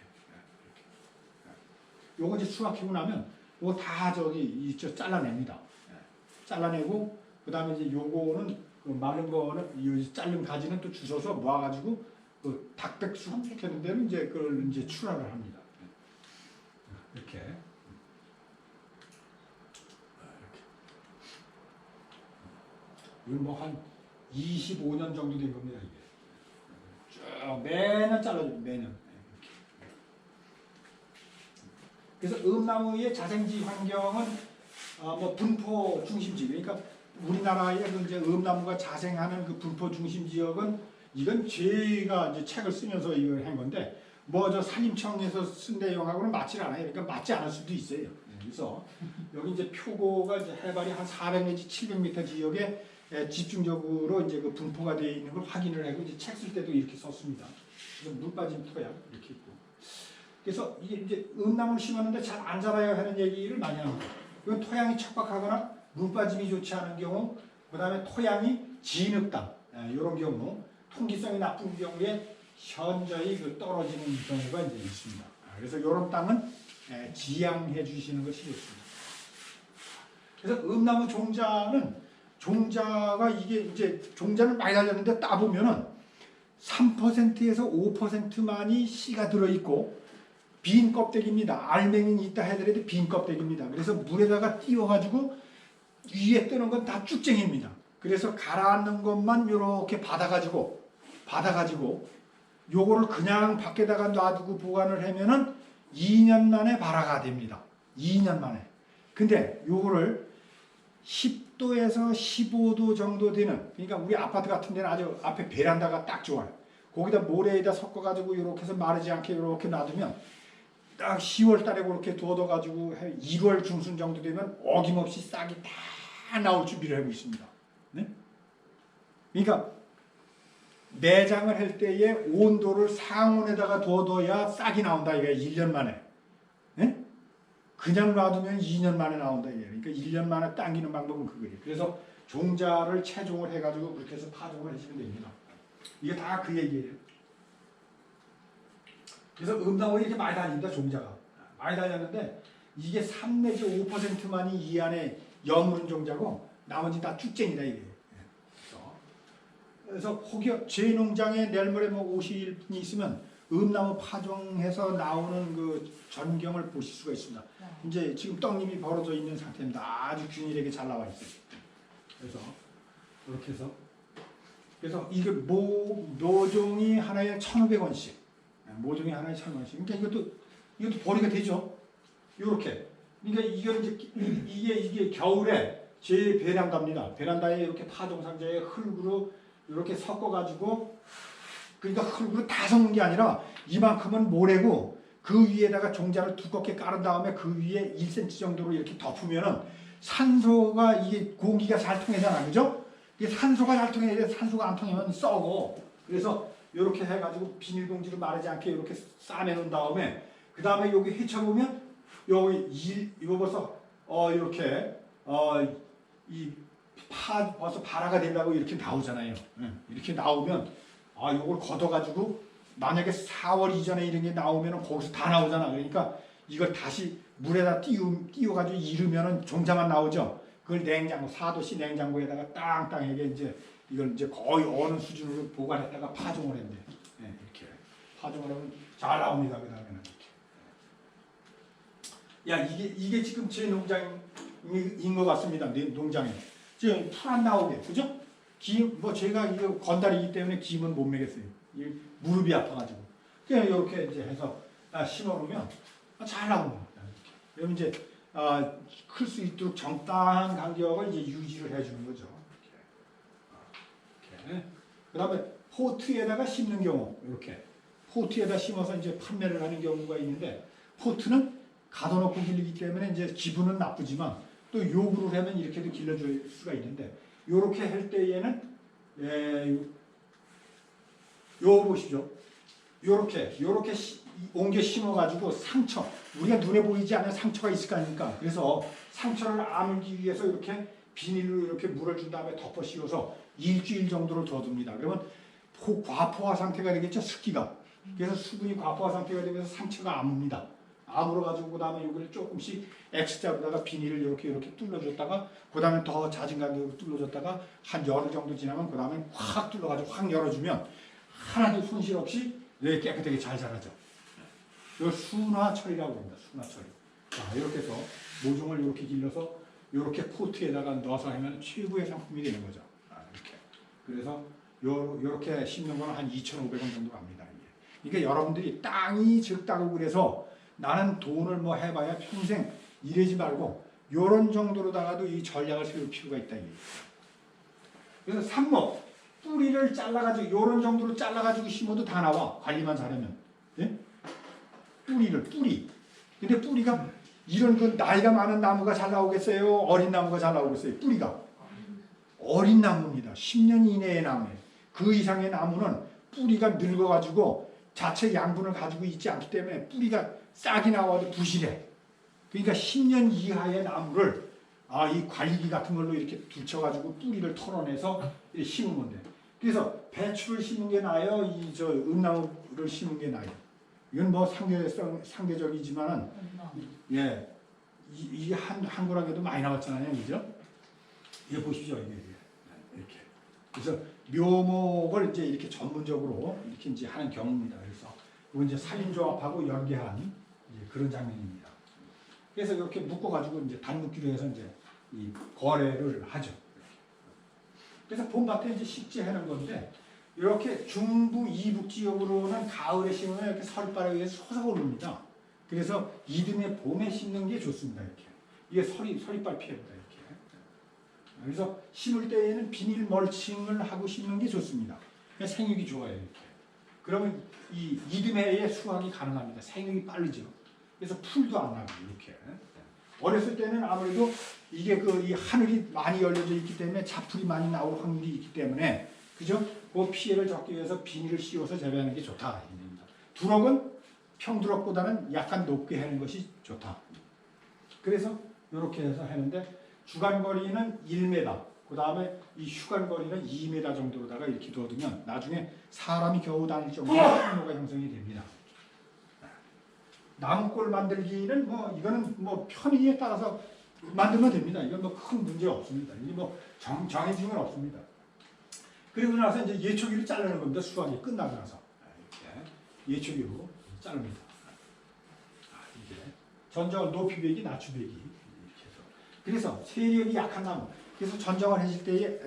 요거 이제 수확하고 나면 요거 다 잘라냅니다. 잘라내고 그 다음에 이제 요거는 그 마른 거는 이 자른 가지는 또 주워서 모아가지고 그 닭백숙 하는 데는 이제 그걸 이제 출하를 합니다. 이렇게. 이건 뭐 한 25년 정도 된 겁니다. 이게 쭉 매년 잘라줍니다. 매년. 이렇게. 그래서 음나무의 자생지 환경은 뭐 분포 중심지 그러니까 우리나라의 그 이제 음나무가 자생하는 그 분포 중심 지역은 이건 제가 이제 책을 쓰면서 이걸 한 건데 뭐 저 산림청에서 쓴 내용하고는 맞지 않아요. 그러니까 맞지 않을 수도 있어요. 그래서 여기 이제 표고가 이제 해발이 한 400 내지 700m 지역에 집중적으로 이제 그 분포가 되어 있는 걸 확인을 하고 이제 책 쓸 때도 이렇게 썼습니다. 그래서 물 빠진 토양 이렇게 있고. 그래서 이게 이제 음나무를 심었는데 잘 안 자라요 하는 얘기를 많이 합니다. 이건 토양이 척박하거나 물 빠짐이 좋지 않은 경우, 그 다음에 토양이 진흙땅 이런 경우, 통기성이 나쁜 경우에 현저히 그 떨어지는 경우가 이제 있습니다. 그래서 이런 땅은 지양해 주시는 것이 좋습니다. 그래서 음나무 종자가 이게 이제 종자는 많이 달렸는데 따보면은 3%에서 5%만이 씨가 들어있고 빈 껍데기입니다. 알맹이는 있다 하더라도 빈 껍데기입니다. 그래서 물에다가 띄워가지고 위에 뜨는 건 다 쭉쟁이입니다. 그래서 가라앉는 것만 이렇게 받아가지고 요거를 그냥 밖에다가 놔두고 보관을 하면은 2년 만에 발화가 됩니다. 2년 만에. 근데 요거를 10도에서 15도 정도 되는, 그러니까 우리 아파트 같은 데는 아주 앞에 베란다가 딱 좋아요. 거기다 모래에다 섞어가지고 이렇게 해서 마르지 않게 이렇게 놔두면 딱 10월 달에 그렇게 둬가지고 1월 중순 정도 되면 어김없이 싹이 다 나올 준비를 하고 있습니다. 네? 그러니까 매장을 할 때에 온도를 상온에다가 둬둬야 싹이 나온다. 이게 1년 만에. 네? 그냥 놔두면 2년 만에 나온다. 이게. 그러니까 1년 만에 당기는 방법은 그거예요. 그래서 종자를 채종을 해가지고 그렇게 해서 파종을 하시면 됩니다. 이게 다 그 얘기예요. 그래서 음나무에 이렇게 많이 달립니다. 종자가. 많이 달렸는데 이게 3 내지 5%만이 이 안에 여물은 종자고 나머지 다 쭉쟁이다 이게. 그래서 혹여 제 농장에 내일 모레 뭐 50인이 있으면 음나무 파종해서 나오는 그 전경을 보실 수가 있습니다. 이제 지금 떡잎이 벌어져 있는 상태입니다. 아주 균일하게 잘 나와 있어요. 그래서 이렇게 해서 이게 모종이 하나에 1,500원씩. 모종이 하나에 1,000원씩. 그러니까 이것도 벌이가 되죠. 요렇게. 그러니까 이게 겨울에 제 베란다입니다. 베란다에 이렇게 파종 상자에 흙으로 이렇게 섞어가지고, 그러니까 흙으로 다 섞는 게 아니라 이만큼은 모래고 그 위에다가 종자를 두껍게 깔은 다음에 그 위에 1cm 정도로 이렇게 덮으면은 산소가, 이게 공기가 잘 통하잖아, 그죠? 이게 산소가 잘 통해야 돼. 산소가 안 통하면 썩어. 그래서 이렇게 해가지고 비닐봉지로 마르지 않게 이렇게 싸매놓은 다음에 그 다음에 여기 헤쳐보면 이거 벌써 이렇게 벌써 발화가 되려고 이렇게 나오잖아요. 이렇게 나오면 이걸 걷어가지고 만약에 4월 이전에 이런 게 나오면은 거기서 다 나오잖아. 그러니까 이걸 다시 물에다 띄워가지고 이르면은 종자만 나오죠. 그걸 냉장고, 4도씨 냉장고에다가 땅땅하게 이걸 이제 거의 어느 수준으로 보관했다가 파종을 했는데, 이렇게 파종을 하면 잘 나옵니다. 그 다음에는 이렇게. 이게 지금 제 농장인 것 같습니다. 농장에. 지금 풀 안 나오게, 그죠? 제가 이거 건달이기 때문에 김은 못 먹겠어요. 무릎이 아파가지고. 그냥 이렇게 이제 해서 심어놓으면 잘 나옵니다. 그럼 이제 클 수 있도록 적당한 간격을 이제 유지를 해주는 거죠. 이렇게. 그다음에 포트에다가 심는 경우, 이렇게 포트에다 심어서 이제 판매를 하는 경우가 있는데, 포트는 가둬놓고 길르기 때문에 이제 기분은 나쁘지만 또 요구를 하면 이렇게도 길러줄 수가 있는데, 요렇게 할 때에는 요 보십시오. 요렇게 옮겨 심어가지고 상처, 우리가 눈에 보이지 않는 상처가 있을 거 아닙니까? 그래서 상처를 아물기 위해서 이렇게 비닐로 이렇게 물을 준 다음에 덮어 씌워서 일주일 정도를 둬둡니다. 그러면 과포화 상태가 되겠죠, 습기가. 그래서 수분이 과포화 상태가 되면서 상처가 아뭅니다. 아물어가지고 그 다음에 이걸 조금씩 X자로다가 비닐을 이렇게 뚫어줬다가 그 다음에 더 잦은 간격으로 뚫어줬다가 한 열흘 정도 지나면 그 다음에 확 뚫어가지고 확 열어주면 하나도 손실 없이 깨끗하게 잘 자라죠. 이걸 순화 처리라고 합니다. 순화 처리. 자, 이렇게 해서 모종을 이렇게 길러서 이렇게 포트에다가 넣어서 하면 최고의 상품이 되는 거죠. 이렇게. 그래서 이렇게 심는 건 한 2,500원 정도 갑니다. 그러니까 여러분들이 땅이 적다고 그래서 나는 돈을 뭐 해봐야 평생 이러지 말고 요런 정도로다가도 이 전략을 세울 필요가 있다. 그래서 삽목 뿌리를 잘라가지고 요런 정도로 잘라가지고 심어도 다 나와. 관리만 잘하면. 예? 뿌리. 근데 뿌리가 이런 그 나이가 많은 나무가 잘 나오겠어요? 어린 나무가 잘 나오겠어요? 뿌리가 어린 나무입니다. 10년 이내의 나무예요. 그 이상의 나무는 뿌리가 늙어가지고 자체 양분을 가지고 있지 않기 때문에 뿌리가 싹이 나와도 부실해. 그러니까 10년 이하의 나무를 이 관리기 같은 걸로 이렇게 둘쳐가지고 뿌리를 털어내서 이렇게 심으면 돼. 그래서 배추를 심는 게 나아요? 음나무를 심는 게 나아요? 이건 뭐 상대적이지만은 예, 이게 한 고랑에도 많이 나왔잖아요, 그죠? 이거 보십시오, 이게 이렇게. 그래서 묘목을 이제 이렇게 전문적으로 이렇게 이제 하는 경우입니다. 그래서 이건 이제 산림조합하고 연계한 이제 그런 장면입니다. 그래서 이렇게 묶어가지고 이제 단묶기로 해서 이제 이 거래를 하죠. 그래서 봄밭에 이제 식재하는 건데 이렇게 중부 이북 지역으로는 가을에 심으면 이렇게 설바람에 솟아오릅니다. 그래서 이듬해 봄에 심는 게 좋습니다. 이렇게 이게 서리빨 피해입니다. 이렇게. 그래서 심을 때에는 비닐 멀칭을 하고 심는 게 좋습니다. 생육이 좋아요. 이렇게. 그러면 이 이듬해에 수확이 가능합니다. 생육이 빠르죠. 그래서 풀도 안 나고 이렇게. 어렸을 때는 아무래도 이게 이 하늘이 많이 열려져 있기 때문에 자풀이 많이 나올 확률이 있기 때문에 그죠? 그 피해를 적기 위해서 비닐을 씌워서 재배하는 게 좋다. 두럭은 평두럭보다는 약간 높게 하는 것이 좋다. 그래서 이렇게 해서 하는데 주간거리는 1m, 그 다음에 이 휴간거리는 2m 정도로다가 이렇게 둬두면 나중에 사람이 겨우 다닐 정도의 통로가 형성이 됩니다. 나무골 만들기는 이거는 편의에 따라서 만들면 됩니다. 이건 큰 문제 없습니다. 이게 정해진 건 없습니다. 그리고 나서 이제 예초기를 자르는 겁니다. 수확이 끝나고 나서 이렇게 예초기로 자릅니다. 이게 전정을 높이배기, 낮추배기 이렇게 해서. 그래서 세력이 약한 나무. 그래서 전정을 해줄 때에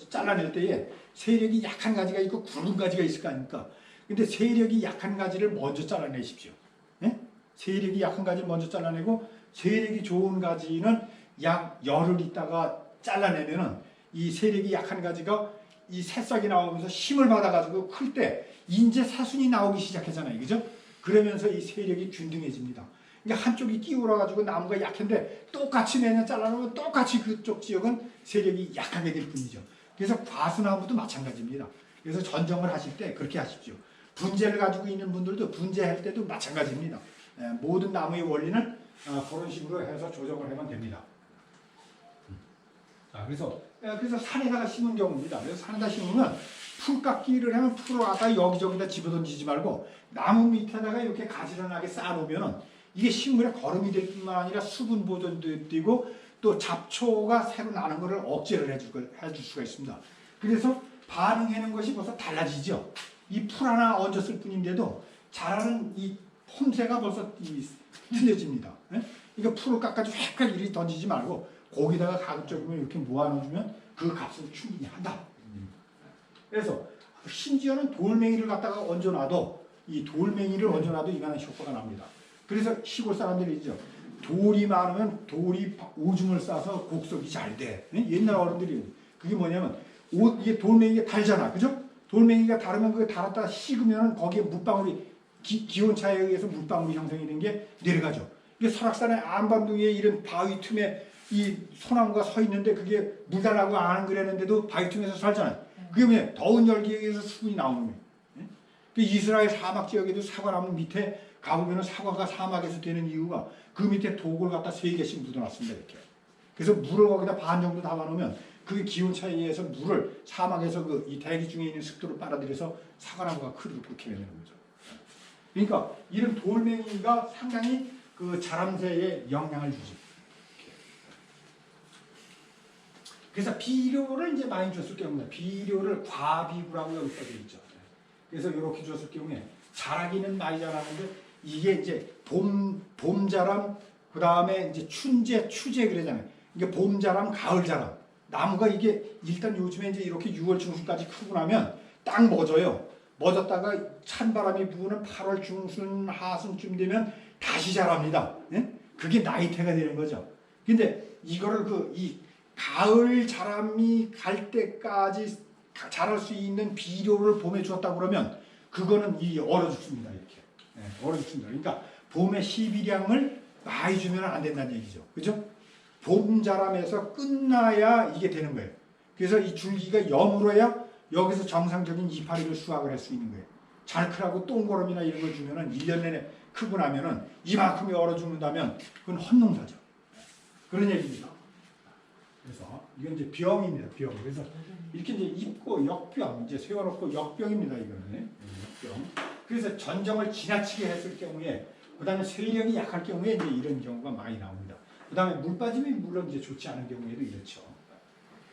잘라낼 때에 세력이 약한 가지가 있고 굵은 가지가 있을 거 아닙니까? 근데 세력이 약한 가지를 먼저 잘라내십시오. 네? 세력이 약한 가지를 먼저 잘라내고 세력이 좋은 가지는 약 열흘 있다가 잘라내면은 이 세력이 약한 가지가 이 새싹이 나오면서 힘을 받아가지고 클 때 인제 새순이 나오기 시작하잖아요, 그죠? 그러면서 이 세력이 균등해집니다. 그러니까 한쪽이 끼울어가지고 나무가 약한데 똑같이 매년 잘라놓으면 똑같이 그쪽 지역은 세력이 약하게 될 뿐이죠. 그래서 과수나무도 마찬가지입니다. 그래서 전정을 하실 때 그렇게 하십시오. 분재를 가지고 있는 분들도 분재할 때도 마찬가지입니다. 모든 나무의 원리는 그런 식으로 해서 조정을 하면 됩니다. 그래서 산에다가 심은 경우입니다. 그래서 산에다 심으면 풀깎기를 하면 풀을 갖다 여기저기다 집어던지지 말고 나무 밑에다가 이렇게 가지런하게 쌓아놓으면 이게 식물의 거름이 될 뿐만 아니라 수분 보존도 되고 또 잡초가 새로 나는 것을 억제를 해줄 수가 있습니다. 그래서 반응하는 것이 벌써 달라지죠. 이 풀 하나 얹었을 뿐인데도 자라는 이 폼새가 벌써 틀려집니다. 그러니까 풀을 깎아서 획획 이리 던지지 말고 거기다가 가급적이면 이렇게 모아놓으면 그 값을 충분히 한다. 그래서 심지어는 돌멩이를 갖다가 얹어놔도 이 돌멩이를 얹어놔도 이만한 효과가 납니다. 그래서 시골 사람들이 있죠. 돌이 많으면 돌이 오줌을 싸서 곡석이 잘 돼. 옛날 어른들이 그게 뭐냐면 이게 돌멩이가 달잖아, 그죠? 돌멩이가 다르면 그게 달았다 식으면 거기에 물방울이 기온차에 의해서 물방울이 형성이 된 게 내려가죠. 이게 설악산의 안반도에 이런 바위 틈에 이 소나무가 서 있는데 그게 물 달라고 안 그랬는데도 바위 틈에서 살잖아요. 그게 뭐냐? 더운 열기에 의해서 수분이 나오는 거예요. 그 이스라엘 사막 지역에도 사과나무 밑에 가보면 사과가 사막에서 되는 이유가 그 밑에 독을 갖다 3개씩 묻어놨습니다. 이렇게. 그래서 물을 거기다 반 정도 담아놓으면 그게 기온차에 의해서 물을 사막에서 이 대기 중에 있는 습도를 빨아들여서 사과나무가 그렇게 되는 거죠. 그러니까 이런 돌멩이가 상당히 그 자람새에 영향을 주죠. 그래서 비료를 이제 많이 줬을 경우에 비료를 과비구라고 여기 써져 있죠. 그래서 이렇게 줬을 경우에 자라기는 많이 자라는데 이게 이제 봄자람 그 다음에 이제 춘제 추제 그러잖아요. 이게 봄자람 가을자람 나무가 이게 일단 요즘에 이제 이렇게 6월 중순까지 크고 나면 딱 멎어요. 멎었다가 찬바람이 부는 8월 중순 하순쯤 되면 다시 자랍니다. 그게 나이테가 되는 거죠. 근데 이거를 이 가을 자람이 갈 때까지 자랄 수 있는 비료를 봄에 줬다 그러면 그거는 얼어 죽습니다. 이렇게 얼어 죽습니다. 그러니까 봄에 12량을 많이 주면 안 된다는 얘기죠. 그죠? 봄자람에서 끝나야 이게 되는 거예요. 그래서 이 줄기가 여물어야 여기서 정상적인 이파리를 수확을 할 수 있는 거예요. 잘 크라고 똥거름이나 이런 걸 주면은 1년 내내 크고 나면은 이만큼이 얼어 죽는다면 그건 헛농사죠. 그런 얘기입니다. 그래서 이건 이제 병입니다. 병. 그래서 이렇게 이제 입고 역병 이제 세워놓고 역병입니다. 이거는 역병. 그래서 전정을 지나치게 했을 경우에 그다음에 세력이 약할 경우에 이제 이런 경우가 많이 나옵니다. 그다음에 물 빠짐이 물론 이제 좋지 않은 경우에도 이렇죠.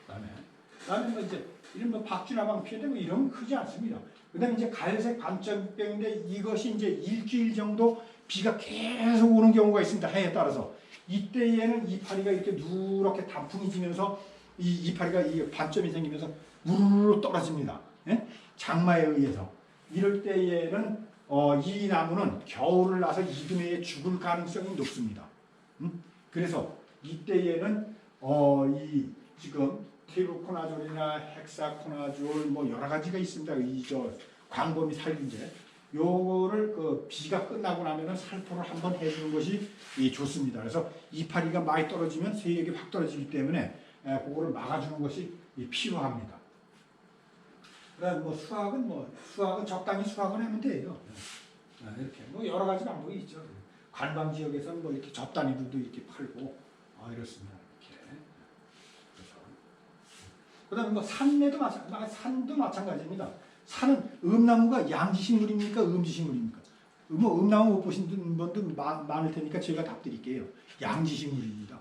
그다음에 뭐 이제 이런 뭐 박쥐나방 피해인데 뭐 이런 건 크지 않습니다. 그다음에 이제 갈색 반점병인데 이것이 이제 일주일 정도 비가 계속 오는 경우가 있습니다. 해에 따라서 이때에는 이파리가 이렇게 누렇게 단풍이 지면서 이 이파리가 이 반점이 생기면서 우르르 떨어집니다. 예? 장마에 의해서 이럴 때에는 이 나무는 겨울을 나서 이듬해에 죽을 가능성이 높습니다. 그래서 이때에는 이 지금 테이블코나졸이나 헥사코나졸 뭐 여러 가지가 있습니다. 이 저 광범위 살균제 요거를 그 비가 끝나고 나면은 살포를 한번 해주는 것이 좋습니다. 그래서 이파리가 많이 떨어지면 세력이 확 떨어지기 때문에 그거를 막아주는 것이 필요합니다. 그다음 뭐 수확은 적당히 수확을 하면 돼요. 이렇게 뭐 여러 가지 방법이 있죠. 관광 지역에서는 뭐 이렇게 젖단위들도 이렇게 팔고 이렇습니다. 이렇게. 그래서 그다음에 뭐 산도 마찬가지입니다. 산은 음나무가 양지식물입니까? 음지식물입니까? 뭐 음나무 못 보신 분도 많을 테니까 제가 답드릴게요. 양지식물입니다.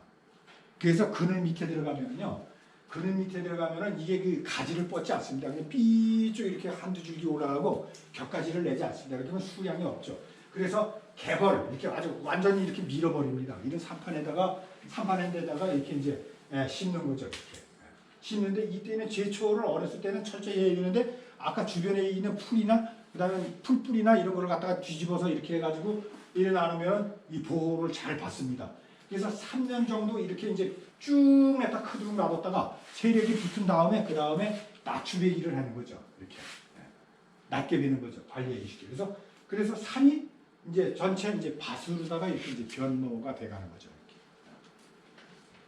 그래서 그늘 밑에 들어가면요. 그늘 밑에 들어가면은 이게 그 가지를 뻗지 않습니다. 그냥 삐쭉 이렇게 한두 줄기 올라가고 격가지를 내지 않습니다. 그러면 수량이 없죠. 그래서 개벌 이렇게 아주 완전히 이렇게 밀어버립니다. 이런 산판에다가 이렇게 이제 심는 거죠. 이렇게 심는데 이때는 제초를 어렸을 때는 철저히 해야 되는데 아까 주변에 있는 풀이나 그다음에 풀뿌리나 이런 거를 갖다가 뒤집어서 이렇게 해가지고 이래 나누면 이 보호를 잘 받습니다. 그래서 3년 정도 이렇게 이제 쭉 냈다 크도록 놔뒀다가 세력이 붙은 다음에 그 다음에 낮추배기를 하는 거죠. 이렇게 낮게 되는 거죠. 관리하기 쉽게. 그래서 산이 이제 전체 이제 밭으로다가 이렇게 이제 변모가 돼가는 거죠. 이렇게.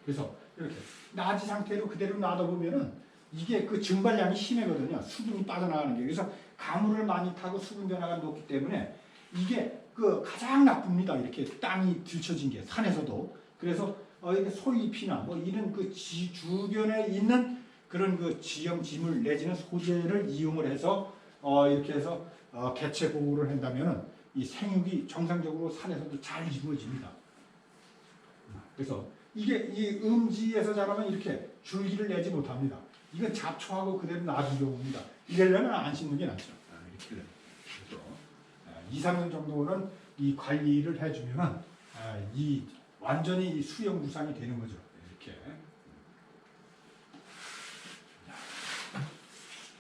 그래서 이렇게 낮이 상태로 그대로 놔둬보면은 이게 그 증발량이 심하거든요. 수분이 빠져나가는 게. 그래서 가물을 많이 타고 수분 변화가 높기 때문에 이게 그 가장 나쁩니다. 이렇게 땅이 들쳐진 게 산에서도. 그래서 이렇게 소잎이나 뭐 이런 그 주변에 있는 그런 그 지형 지물 내지는 소재를 이용을 해서 이렇게 해서 개체 보호를 한다면은 이 생육이 정상적으로 산에서도 잘 이루어집니다. 그래서 이게 이 음지에서 자라면 이렇게 줄기를 내지 못합니다. 이건 잡초하고 그대로 놔둔 경우입니다. 이러려면 안 심는 게 낫죠. 이렇게. 그래서 2, 3년 정도는 이 관리를 해주면은 이 완전히 수영 무상이 되는 거죠. 이렇게.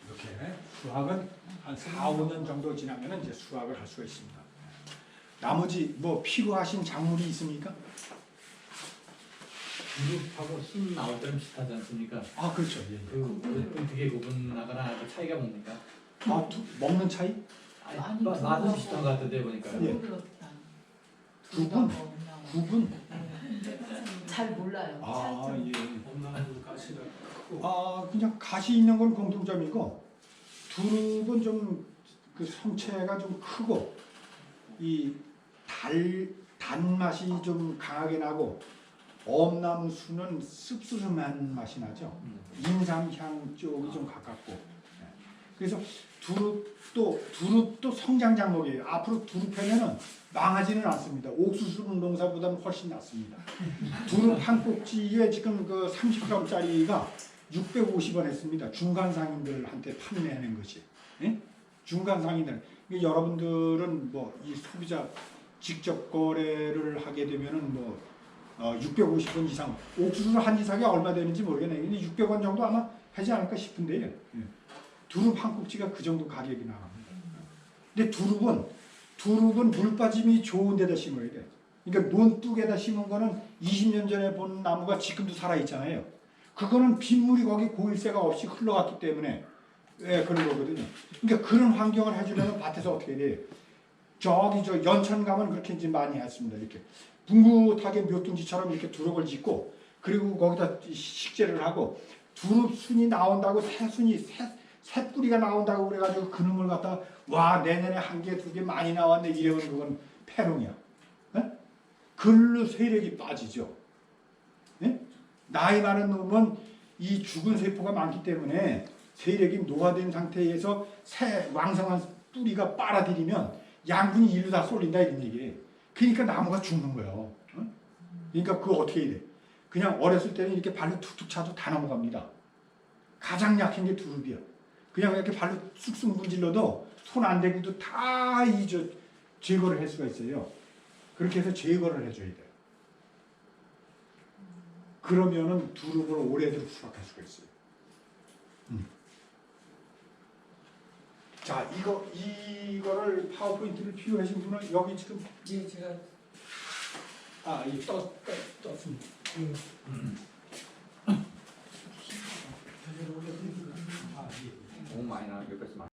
이렇게 수확은 한 4, 5년 정도 지나면은 이제 수확을 할 수가 있습니다. 나머지 뭐 필요하신 작물이 있습니까? 두릅하고 순 나올 때는 비슷하지 않습니까? 아 그렇죠. 예, 예. 어떻게 구분하거나 그 차이가 뭡니까? 먹는 차이? 아니, 맛은 비슷한 것 같은데 보니까. 예. 구분? 잘 몰라요. 아 예. 엄나무 가시가 크고 그냥 가시 있는 건 공통점이고 두릅은 좀 그 성체가 좀 크고 이 단맛이 좀 강하게 나고 엄나무 순은 씁쓸한 맛이 나죠. 인삼향 쪽이 좀 가깝고. 그래서 두릅도 성장 작목이에요. 앞으로 두릅하면은 망하지는 않습니다. 옥수수 농사보다는 훨씬 낫습니다. 두릅 한 꼭지에 지금 그 30g짜리가 650원 했습니다. 중간상인들한테 판매하는 것이. 예? 중간상인들. 여러분들은 뭐 이 소비자 직접 거래를 하게 되면은 뭐 650원 이상. 옥수수 한 지삭이 얼마 되는지 모르겠네요. 근데 600원 정도 아마 하지 않을까 싶은데요. 예. 두릅 한 꼭지가 그 정도 가격이 나갑니다. 근데 두릅은 물 빠짐이 좋은 데다 심어야 돼. 그러니까 논둑에다 심은 거는 20년 전에 본 나무가 지금도 살아 있잖아요. 그거는 빗물이 거기 고일세가 없이 흘러갔기 때문에 그런 거거든요. 그러니까 그런 환경을 해주려면 밭에서 어떻게 해야 돼요? 저기 저 연천 가면 그렇게 이제 많이 했습니다. 이렇게 붕긋하게 묘둥지처럼 이렇게 두릅을 짓고 그리고 거기다 식재를 하고 두릅 순이 나온다고 새 뿌리가 나온다고 그래가지고 그놈을 갖다 와 내년에 한 개 두 개 많이 나왔네 이러면 그건 패롱이야. 에? 글로 세력이 빠지죠. 에? 나이 많은 놈은 이 죽은 세포가 많기 때문에 세력이 노화된 상태에서 새 왕성한 뿌리가 빨아들이면 양분이 일로 다 쏠린다 이런 얘기예요. 그러니까 나무가 죽는 거예요. 어? 그러니까 그거 어떻게 해야 돼? 그냥 어렸을 때는 이렇게 발로 툭툭 차도 다 넘어갑니다. 가장 약한 게 두릅이야. 그냥 이렇게 발로 쑥쑥 문질러도 손 안 대고도 다 제거를 할 수가 있어요. 그렇게 해서 제거를 해줘야 돼요. 그러면은 두릅을 오래도록 수확할 수가 있어요. 자, 이거를 파워포인트를 필요하신 분은 여기 지금 예, 제가 떴습니다. 너무 많이 나는 게